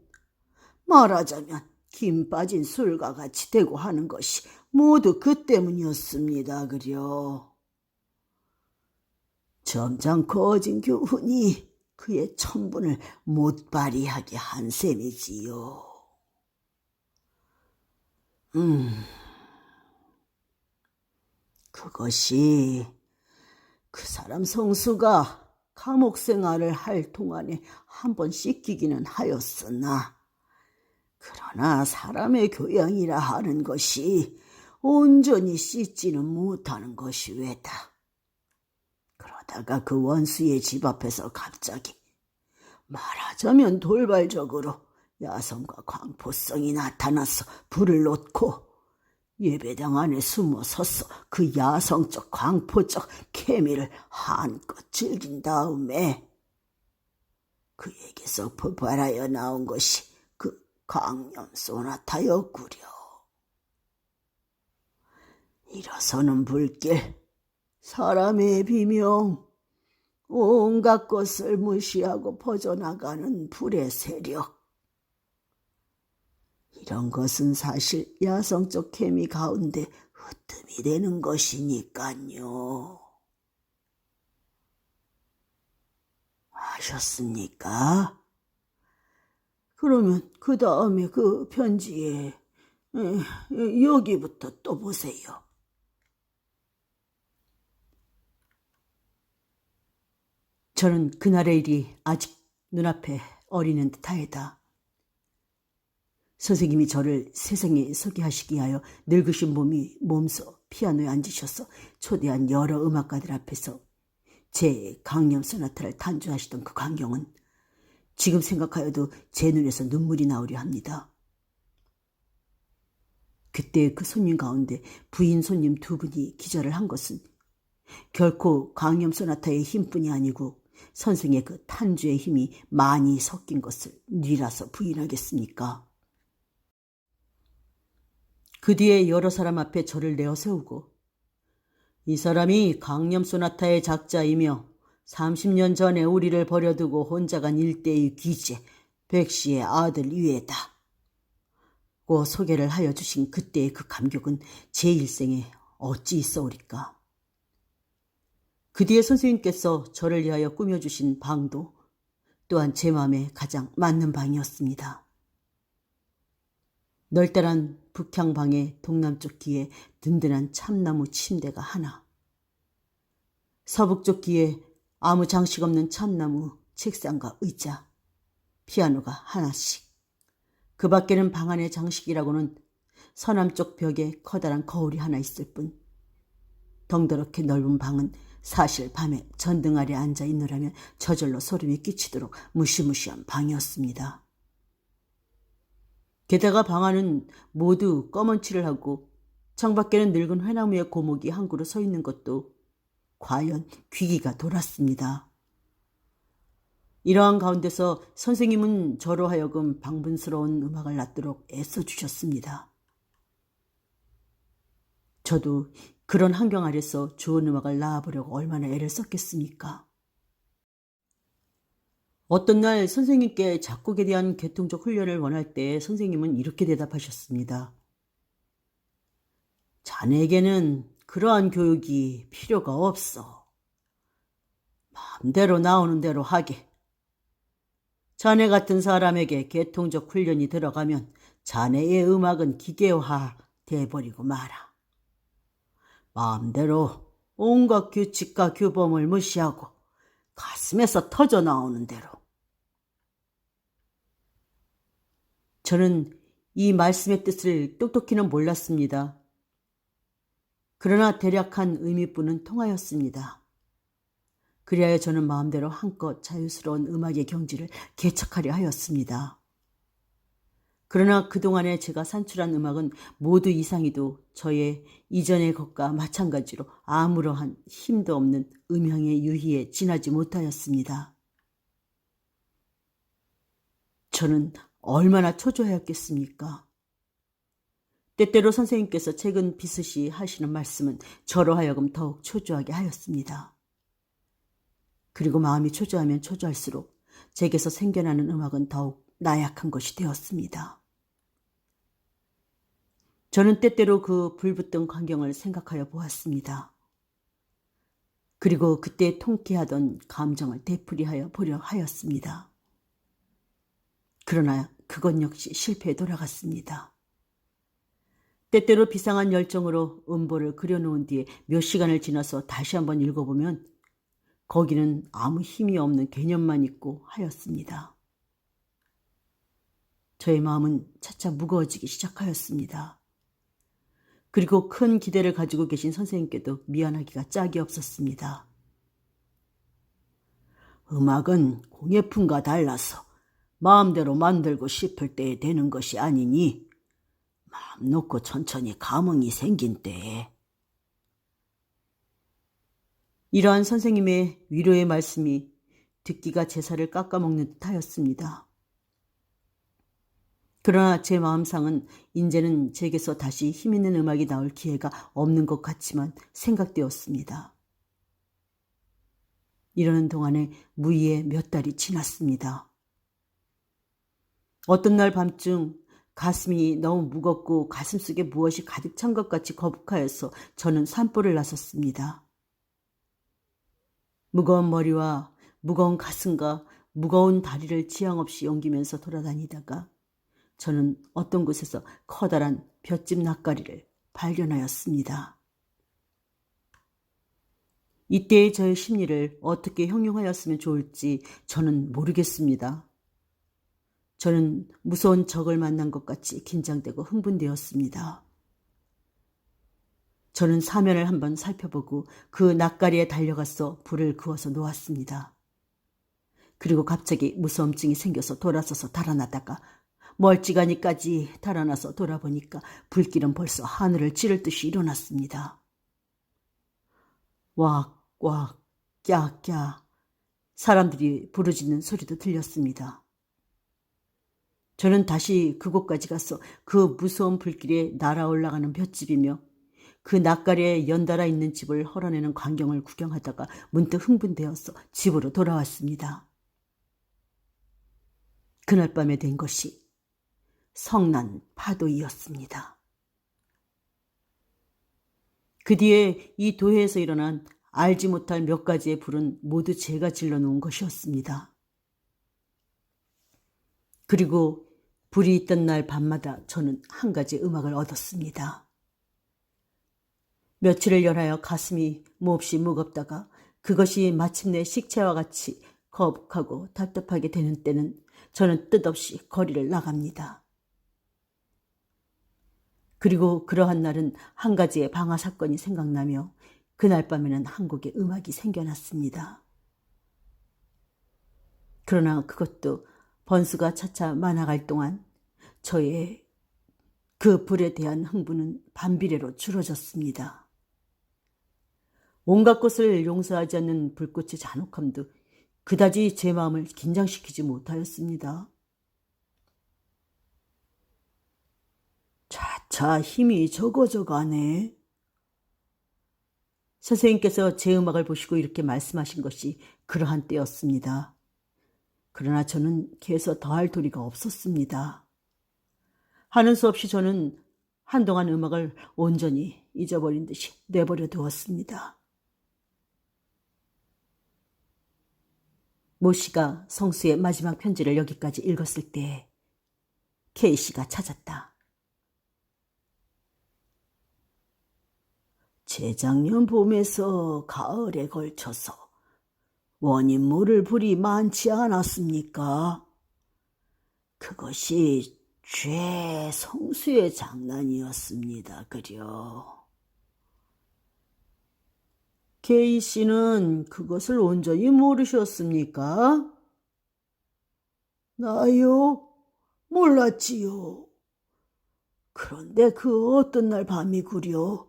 Speaker 1: 말하자면 김 빠진 술과 같이 되고 하는 것이 모두 그 때문이었습니다. 그려. 점잖고 어진 교훈이 그의 천분을 못 발휘하게 한 셈이지요. 그것이 그 사람 성수가 감옥 생활을 할 동안에 한 번 씻기기는 하였으나 그러나 사람의 교양이라 하는 것이 온전히 씻지는 못하는 것이 왜다. 그러다가 그 원수의 집 앞에서 갑자기 말하자면 돌발적으로 야성과 광포성이 나타나서 불을 놓고 예배당 안에 숨어 서서 그 야성적 광포적 케미를 한껏 즐긴 다음에 그에게서 폭발하여 나온 것이 그 강념 소나타였구려. 일어서는 불길, 사람의 비명, 온갖 것을 무시하고 퍼져나가는 불의 세력. 이런 것은 사실 야성적 케미 가운데 으뜸이 되는 것이니까요. 아셨습니까? 그러면 그 다음에 그 편지에 여기부터 또 보세요. 저는 그날의 일이 아직 눈앞에 어리는 듯하였다. 선생님이 저를 세상에 서게 하시기 위하여 늙으신 몸이 몸소 피아노에 앉으셔서 초대한 여러 음악가들 앞에서 제 강념 소나타를 탄주하시던 그 광경은 지금 생각하여도 제 눈에서 눈물이 나오려 합니다. 그때 그 손님 가운데 부인 손님 두 분이 기절을 한 것은 결코 강념 소나타의 힘뿐이 아니고 선생의 그 탄주의 힘이 많이 섞인 것을 니라서 부인하겠습니까? 그 뒤에 여러 사람 앞에 저를 내어 세우고 이 사람이 강념 소나타의 작자이며 30년 전에 우리를 버려두고 혼자 간 일대의 귀재 백씨의 아들 위에다 고 소개를 하여 주신 그때의 그 감격은 제 일생에 어찌 있어오리까. 그 뒤에 선생님께서 저를 위하여 꾸며주신 방도 또한 제 마음에 가장 맞는 방이었습니다. 널따란 북향방의 동남쪽 귀에 든든한 참나무 침대가 하나, 서북쪽 귀에 아무 장식 없는 참나무 책상과 의자, 피아노가 하나씩, 그 밖에는 방 안의 장식이라고는 서남쪽 벽에 커다란 거울이 하나 있을 뿐 덩더럽게 넓은 방은 사실 밤에 전등 아래 앉아 있느라면 저절로 소름이 끼치도록 무시무시한 방이었습니다. 게다가 방 안은 모두 검은 칠을 하고 창밖에는 늙은 회나무의 고목이 한 그루 서 있는 것도 과연 귀기가 돌았습니다. 이러한 가운데서 선생님은 저로 하여금 방분스러운 음악을 낳도록 애써주셨습니다. 저도 그런 환경 아래서 좋은 음악을 낳아보려고 얼마나 애를 썼겠습니까? 어떤 날 선생님께 작곡에 대한 계통적 훈련을 원할 때 선생님은 이렇게 대답하셨습니다. 자네에게는 그러한 교육이 필요가 없어. 마음대로 나오는 대로 하게. 자네 같은 사람에게 계통적 훈련이 들어가면 자네의 음악은 기계화 돼버리고 말아. 마음대로 온갖 규칙과 규범을 무시하고 가슴에서 터져 나오는 대로. 저는 이 말씀의 뜻을 똑똑히는 몰랐습니다. 그러나 대략한 의미뿐은 통하였습니다. 그리하여 저는 마음대로 한껏 자유스러운 음악의 경지를 개척하려 하였습니다. 그러나 그동안에 제가 산출한 음악은 모두 이상이도 저의 이전의 것과 마찬가지로 아무러한 힘도 없는 음향의 유희에 지나지 못하였습니다. 저는 얼마나 초조하였겠습니까? 때때로 선생님께서 최근 비스시 하시는 말씀은 저로 하여금 더욱 초조하게 하였습니다. 그리고 마음이 초조하면 초조할수록 제게서 생겨나는 음악은 더욱 나약한 것이 되었습니다. 저는 때때로 그 불붙던 광경을 생각하여 보았습니다. 그리고 그때 통쾌하던 감정을 되풀이하여 보려 하였습니다. 그러나 그건 역시 실패에 돌아갔습니다. 때때로 비상한 열정으로 음보를 그려놓은 뒤에 몇 시간을 지나서 다시 한번 읽어보면 거기는 아무 힘이 없는 개념만 있고 하였습니다. 저의 마음은 차차 무거워지기 시작하였습니다. 그리고 큰 기대를 가지고 계신 선생님께도 미안하기가 짝이 없었습니다. 음악은 공예품과 달라서 마음대로 만들고 싶을 때에 되는 것이 아니니 마음 놓고 천천히 감흥이 생긴 때에. 이러한 선생님의 위로의 말씀이 듣기가 제 살을 깎아먹는 듯하였습니다. 그러나 제 마음상은 이제는 제게서 다시 힘있는 음악이 나올 기회가 없는 것 같지만 생각되었습니다. 이러는 동안에 무의에 몇 달이 지났습니다. 어떤 날 밤중 가슴이 너무 무겁고 가슴속에 무엇이 가득 찬 것 같이 거북하여서 저는 산보를 나섰습니다. 무거운 머리와 무거운 가슴과 무거운 다리를 지향 없이 옮기면서 돌아다니다가 저는 어떤 곳에서 커다란 볏짚 낯가리를 발견하였습니다. 이때의 저의 심리를 어떻게 형용하였으면 좋을지 저는 모르겠습니다. 저는 무서운 적을 만난 것 같이 긴장되고 흥분되었습니다. 저는 사면을 한번 살펴보고 그 낯가리에 달려가서 불을 그어서 놓았습니다. 그리고 갑자기 무서움증이 생겨서 돌아서서 달아나다가 멀찌감이까지 달아나서 돌아보니까 불길은 벌써 하늘을 찌를 듯이 일어났습니다. 왁왁 꺄꺄 사람들이 부르짖는 소리도 들렸습니다. 저는 다시 그곳까지 가서 그 무서운 불길에 날아올라가는 볏집이며 그 낯가리에 연달아 있는 집을 헐어내는 광경을 구경하다가 문득 흥분되어서 집으로 돌아왔습니다. 그날 밤에 된 것이 성난 파도이었습니다. 그 뒤에 이 도해에서 일어난 알지 못할 몇 가지의 불은 모두 제가 질러놓은 것이었습니다. 그리고 불이 있던 날 밤마다 저는 한 가지 음악을 얻었습니다. 며칠을 연하여 가슴이 몹시 무겁다가 그것이 마침내 식체와 같이 거북하고 답답하게 되는 때는 저는 뜻없이 거리를 나갑니다. 그리고 그러한 날은 한 가지의 방화 사건이 생각나며 그날 밤에는 한 곡의 음악이 생겨났습니다. 그러나 그것도 번수가 차차 많아갈 동안 저의 그 불에 대한 흥분은 반비례로 줄어졌습니다. 온갖 것을 용서하지 않는 불꽃의 잔혹함도 그다지 제 마음을 긴장시키지 못하였습니다. 차차 힘이 적어져 가네. 선생님께서 제 음악을 보시고 이렇게 말씀하신 것이 그러한 때였습니다. 그러나 저는 개서 더할 도리가 없었습니다. 하는 수 없이 저는 한동안 음악을 온전히 잊어버린 듯이 내버려 두었습니다. 모 씨가 성수의 마지막 편지를 여기까지 읽었을 때 K 씨가 찾았다. 재작년 봄에서 가을에 걸쳐서 원인 모를 불이 많지 않았습니까? 그것이 죄성수의 장난이었습니다. 그려. K 씨는 그것을 온전히 모르셨습니까? 나요? 몰랐지요. 그런데 그 어떤 날 밤이구려.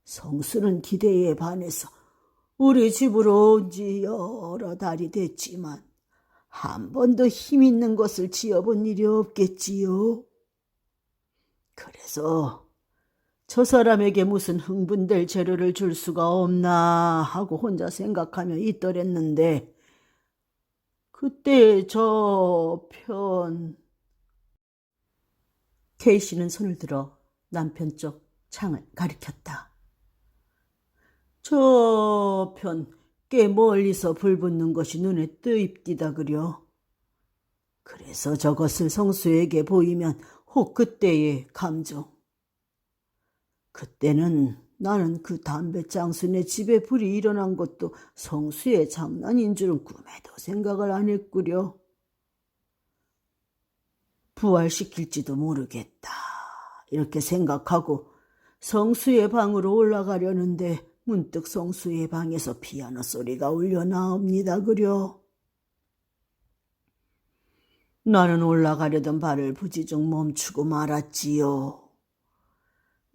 Speaker 1: 성수는 기대에 반해서 우리 집으로 온 지 여러 달이 됐지만 한 번도 힘 있는 것을 지어본 일이 없겠지요. 그래서 저 사람에게 무슨 흥분될 재료를 줄 수가 없나 하고 혼자 생각하며 있더랬는데 그때 K씨는 손을 들어 남편 쪽 창을 가리켰다. 저편 꽤 멀리서 불 붙는 것이 눈에 뜨입디다 그려. 그래서 저것을 성수에게 보이면 혹 그때의 감정. 그때는 나는 그 담배장수네 집에 불이 일어난 것도 성수의 장난인 줄은 꿈에도 생각을 안 했구려. 부활시킬지도 모르겠다. 이렇게 생각하고 성수의 방으로 올라가려는데 문득 성수의 방에서 피아노 소리가 울려 나옵니다. 그려. 나는 올라가려던 발을 부지중 멈추고 말았지요.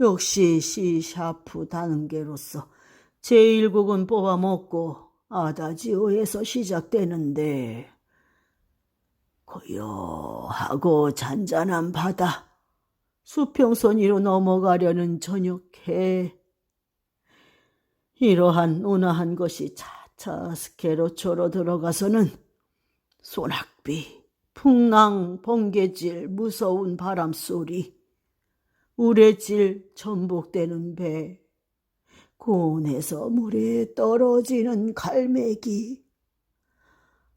Speaker 1: 역시 C 샤프 단음계로서 제1곡은 뽑아먹고 아다지오에서 시작되는데 고요하고 잔잔한 바다, 수평선 위로 넘어가려는 저녁해. 이러한 온화한 것이 차차 스케로초로 들어가서는 소낙비, 풍랑, 번개질, 무서운 바람소리, 우레질, 전복되는 배, 고온에서 물에 떨어지는 갈매기,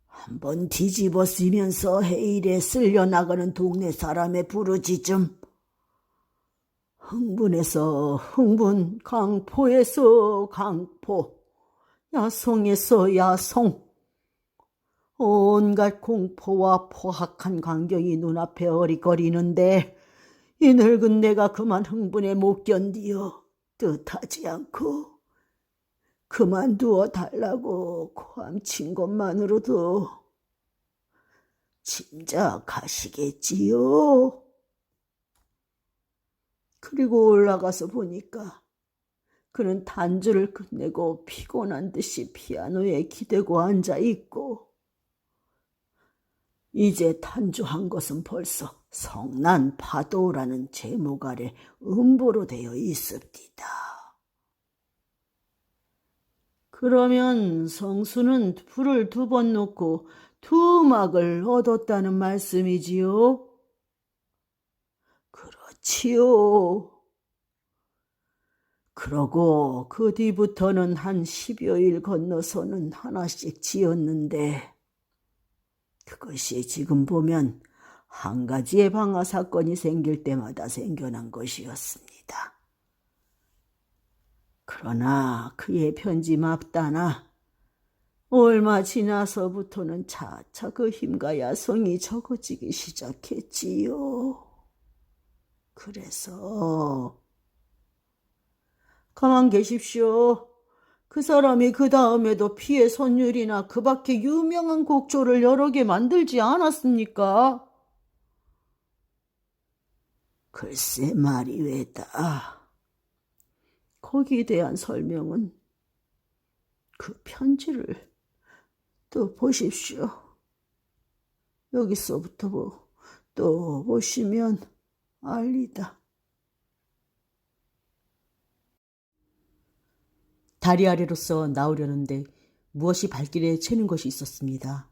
Speaker 1: 한번 뒤집어 쓰면서 해일에 쓸려나가는 동네 사람의 부르짖음, 흥분에서 흥분, 강포에서 강포, 야성에서 야성, 온갖 공포와 포악한 광경이 눈앞에 어리거리는데 이 늙은 내가 그만 흥분에 못 견디어 뜻하지 않고 그만두어 달라고 고함친 것만으로도 짐작하시겠지요. 그리고 올라가서 보니까 그는 단주를 끝내고 피곤한 듯이 피아노에 기대고 앉아있고 이제 탄주한 것은 벌써 성난 파도라는 제목 아래 음보로 되어 있습니다. 그러면 성수는 불을 2번 놓고 2막을 얻었다는 말씀이지요? 그렇지요. 그러고 그 뒤부터는 한 10여일 건너서는 하나씩 지었는데 그것이 지금 보면 한 가지의 방화 사건이 생길 때마다 생겨난 것이었습니다. 그러나 그의 편지 맙다나 얼마 지나서부터는 차차 그 힘과 야성이 적어지기 시작했지요. 그래서 가만 계십시오. 그 사람이 그 다음에도 피의 선율이나 그 밖에 유명한 곡조를 여러 개 만들지 않았습니까? 글쎄 말이외다. 거기에 대한 설명은 그 편지를 또 보십시오. 여기서부터 또 보시면 알리다. 다리 아래로서 나오려는데 무엇이 발길에 채는 것이 있었습니다.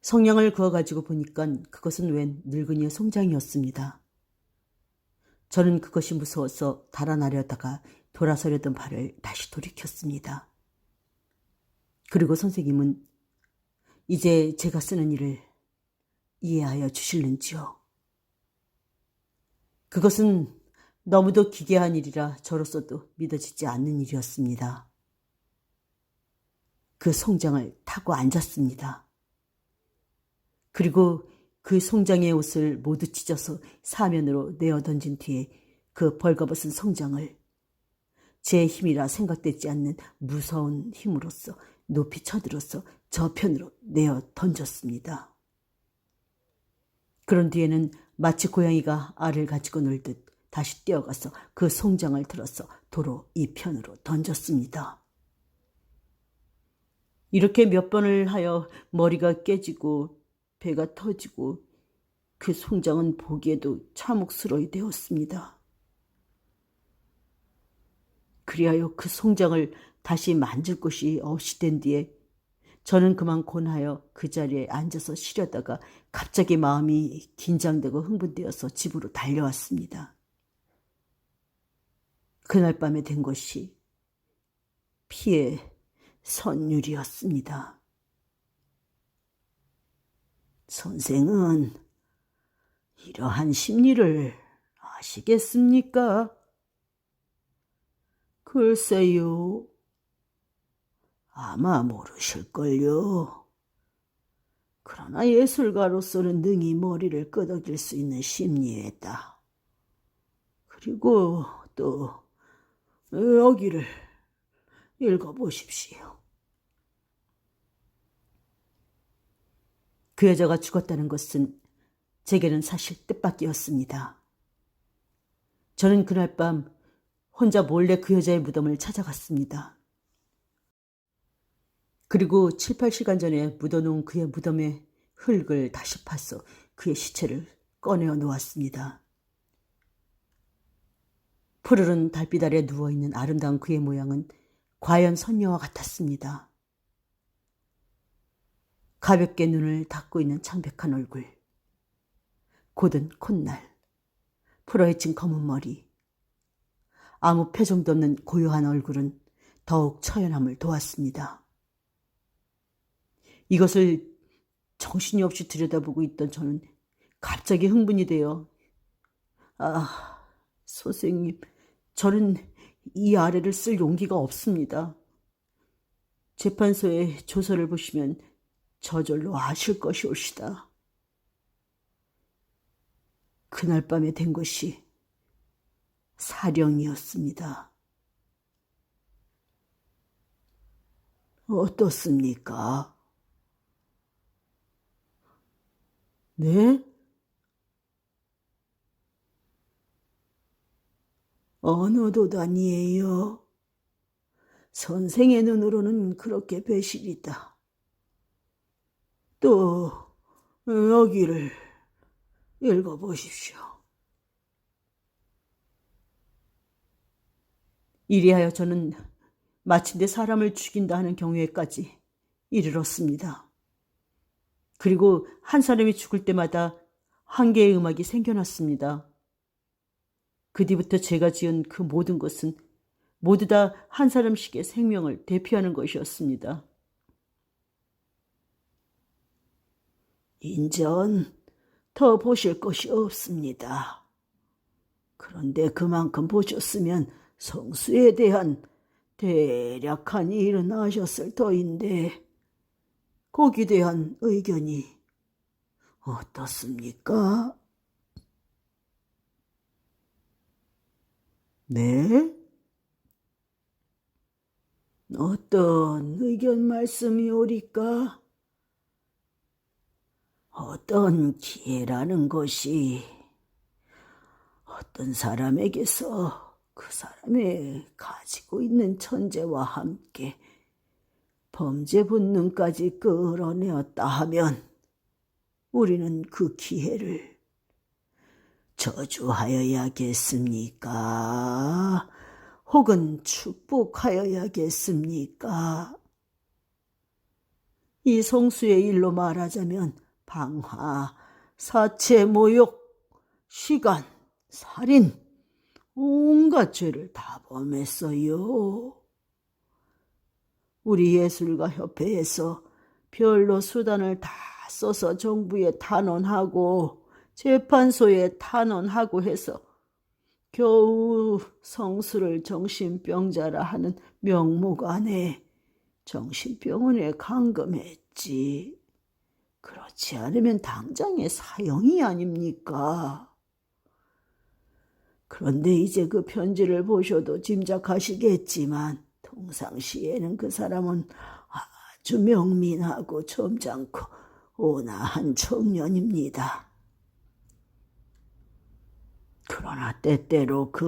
Speaker 1: 성냥을 그어가지고 보니까 그것은 웬 늙은이의 송장이었습니다. 저는 그것이 무서워서 달아나려다가 돌아서려던 발을 다시 돌이켰습니다. 그리고 선생님은 이제 제가 쓰는 일을 이해하여 주실는지요? 그것은 너무도 기괴한 일이라 저로서도 믿어지지 않는 일이었습니다. 그 송장을 타고 앉았습니다. 그리고 그 송장의 옷을 모두 찢어서 사면으로 내어 던진 뒤에 그 벌거벗은 송장을 제 힘이라 생각되지 않는 무서운 힘으로써 높이 쳐들어서 저편으로 내어 던졌습니다. 그런 뒤에는 마치 고양이가 알을 가지고 놀듯 다시 뛰어가서 그 송장을 들어서 도로 이편으로 던졌습니다. 이렇게 몇 번을 하여 머리가 깨지고 배가 터지고 그 송장은 보기에도 참혹스러이 되었습니다. 그리하여 그 송장을 다시 만질 곳이 없이 된 뒤에 저는 그만 곤하여 그 자리에 앉아서 쉬려다가 갑자기 마음이 긴장되고 흥분되어서 집으로 달려왔습니다. 그날 밤에 된 것이 피의 선율이었습니다. 선생은 이러한 심리를 아시겠습니까? 글쎄요. 아마 모르실걸요. 그러나 예술가로서는 능히 머리를 끄덕일 수 있는 심리에다. 그리고 또 여기를 읽어보십시오. 그 여자가 죽었다는 것은 제게는 사실 뜻밖이었습니다. 저는 그날 밤 혼자 몰래 그 여자의 무덤을 찾아갔습니다. 그리고 7, 8시간 전에 묻어놓은 그의 무덤의 흙을 다시 파서 그의 시체를 꺼내어 놓았습니다. 푸르른 달빛 아래 누워있는 아름다운 그의 모양은 과연 선녀와 같았습니다. 가볍게 눈을 닫고 있는 창백한 얼굴, 곧은 콧날, 풀어헤친 검은 머리, 아무 표정도 없는 고요한 얼굴은 더욱 처연함을 도왔습니다. 이것을 정신이 없이 들여다보고 있던 저는 갑자기 흥분이 되어 선생님, 저는 이 아래를 쓸 용기가 없습니다. 재판소의 조서를 보시면 저절로 아실 것이옵시다. 그날 밤에 된 것이 사령이었습니다. 어떻습니까? 네? 언어도 아니에요. 선생의 눈으로는 그렇게 배실이다. 또 여기를 읽어보십시오. 이리하여 저는 마침내 사람을 죽인다 하는 경우에까지 이르렀습니다. 그리고 한 사람이 죽을 때마다 한 개의 음악이 생겨났습니다. 그 뒤부터 제가 지은 그 모든 것은 모두 다 한 사람씩의 생명을 대표하는 것이었습니다. 인전 더 보실 것이 없습니다. 그런데 그만큼 보셨으면 성수에 대한 대략한 일은 아셨을 터인데 거기에 대한 의견이 어떻습니까? 네? 어떤 의견 말씀이 오리까? 어떤 기회라는 것이 어떤 사람에게서 그 사람이 가지고 있는 천재와 함께 범죄 본능까지 끌어내었다 하면 우리는 그 기회를 저주하여야겠습니까? 혹은 축복하여야겠습니까? 이 성수의 일로 말하자면 방화, 사체, 모욕, 시간, 살인, 온갖 죄를 다 범했어요. 우리 예술가 협회에서 별로 수단을 다 써서 정부에 탄원하고 재판소에 탄원하고 해서 겨우 성수를 정신병자라 하는 명목 안에 정신병원에 감금했지. 그렇지 않으면 당장의 사형이 아닙니까? 그런데 이제 그 편지를 보셔도 짐작하시겠지만 평상시에는 그 사람은 아주 명민하고 점잖고 온화한 청년입니다. 그러나 때때로 그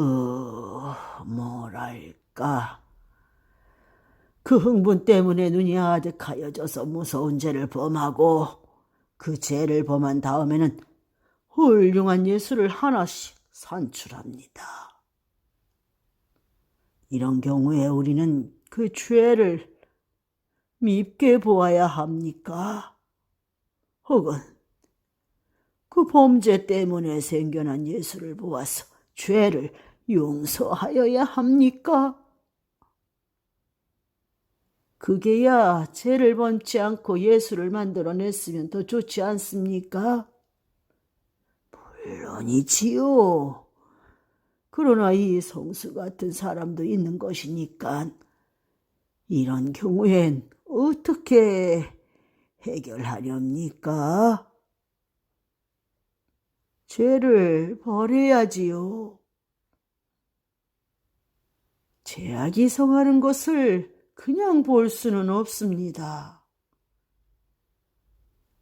Speaker 1: 흥분 때문에 눈이 아득하여져서 무서운 죄를 범하고 그 죄를 범한 다음에는 훌륭한 예술을 하나씩 산출합니다. 이런 경우에 우리는 그 죄를 밉게 보아야 합니까? 혹은 그 범죄 때문에 생겨난 예술을 보아서 죄를 용서하여야 합니까? 그게야 죄를 범치 않고 예술을 만들어냈으면 더 좋지 않습니까? 물론이지요. 그러나 이 성수 같은 사람도 있는 것이니까 이런 경우엔 어떻게 해결하렵니까? 죄를 버려야지요. 죄악이 성하는 것을 그냥 볼 수는 없습니다.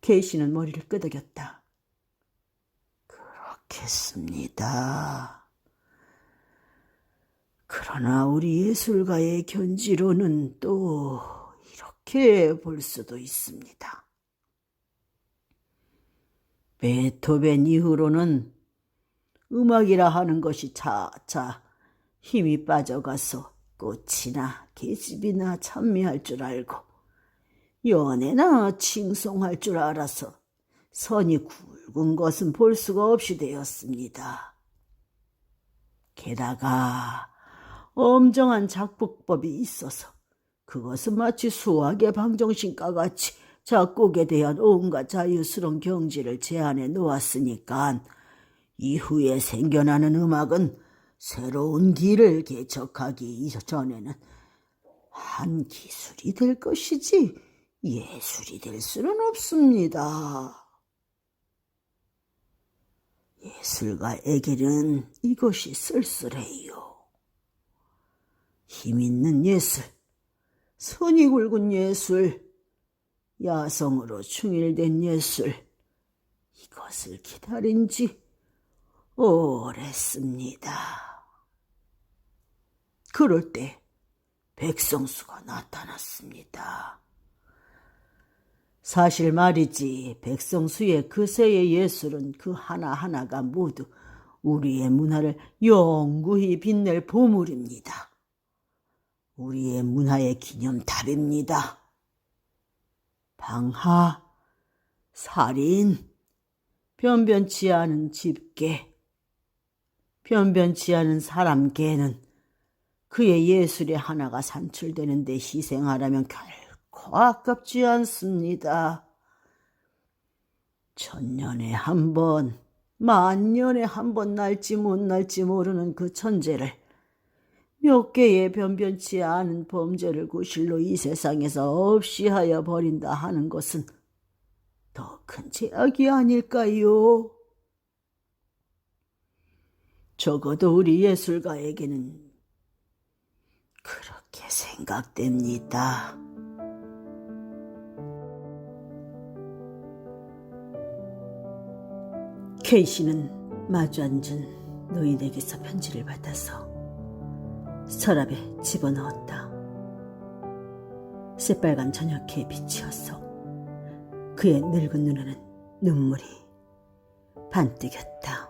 Speaker 1: 케이씨는 머리를 끄덕였다. 그렇겠습니다. 그러나 우리 예술가의 견지로는 또 이렇게 볼 수도 있습니다. 베토벤 이후로는 음악이라 하는 것이 차차 힘이 빠져가서 꽃이나 계집이나 찬미할 줄 알고 연애나 칭송할 줄 알아서 선이 굵은 것은 볼 수가 없이 되었습니다. 게다가 엄정한 작곡법이 있어서 그것은 마치 수학의 방정식과 같이 작곡에 대한 온갖 자유스러운 경지를 제한해 놓았으니까 이후에 생겨나는 음악은 새로운 길을 개척하기 전에는 한 기술이 될 것이지 예술이 될 수는 없습니다. 예술가에게는 이것이 쓸쓸해요. 힘있는 예술, 선이 굵은 예술, 야성으로 충일된 예술, 이것을 기다린 지 오랬습니다. 그럴 때 백성수가 나타났습니다. 사실 말이지 백성수의 그새의 예술은 그 하나하나가 모두 우리의 문화를 영구히 빛낼 보물입니다. 우리의 문화의 기념탑입니다. 방하, 살인, 변변치 않은 집게, 변변치 않은 사람개는 그의 예술의 하나가 산출되는 데 희생하라면 결코 아깝지 않습니다. 1000년에 한 번, 10,000년에 한 번 날지 못 날지 모르는 그 천재를 몇 개의 변변치 않은 범죄를 구실로 이 세상에서 없이 하여 버린다 하는 것은 더 큰 죄악이 아닐까요? 적어도 우리 예술가에게는 그렇게 생각됩니다. 케이씨는 마주 앉은 노인에게서 편지를 받아서 서랍에 집어넣었다. 새빨간 저녁의 빛이었어. 그의 늙은 눈에는 눈물이 반뜩였다.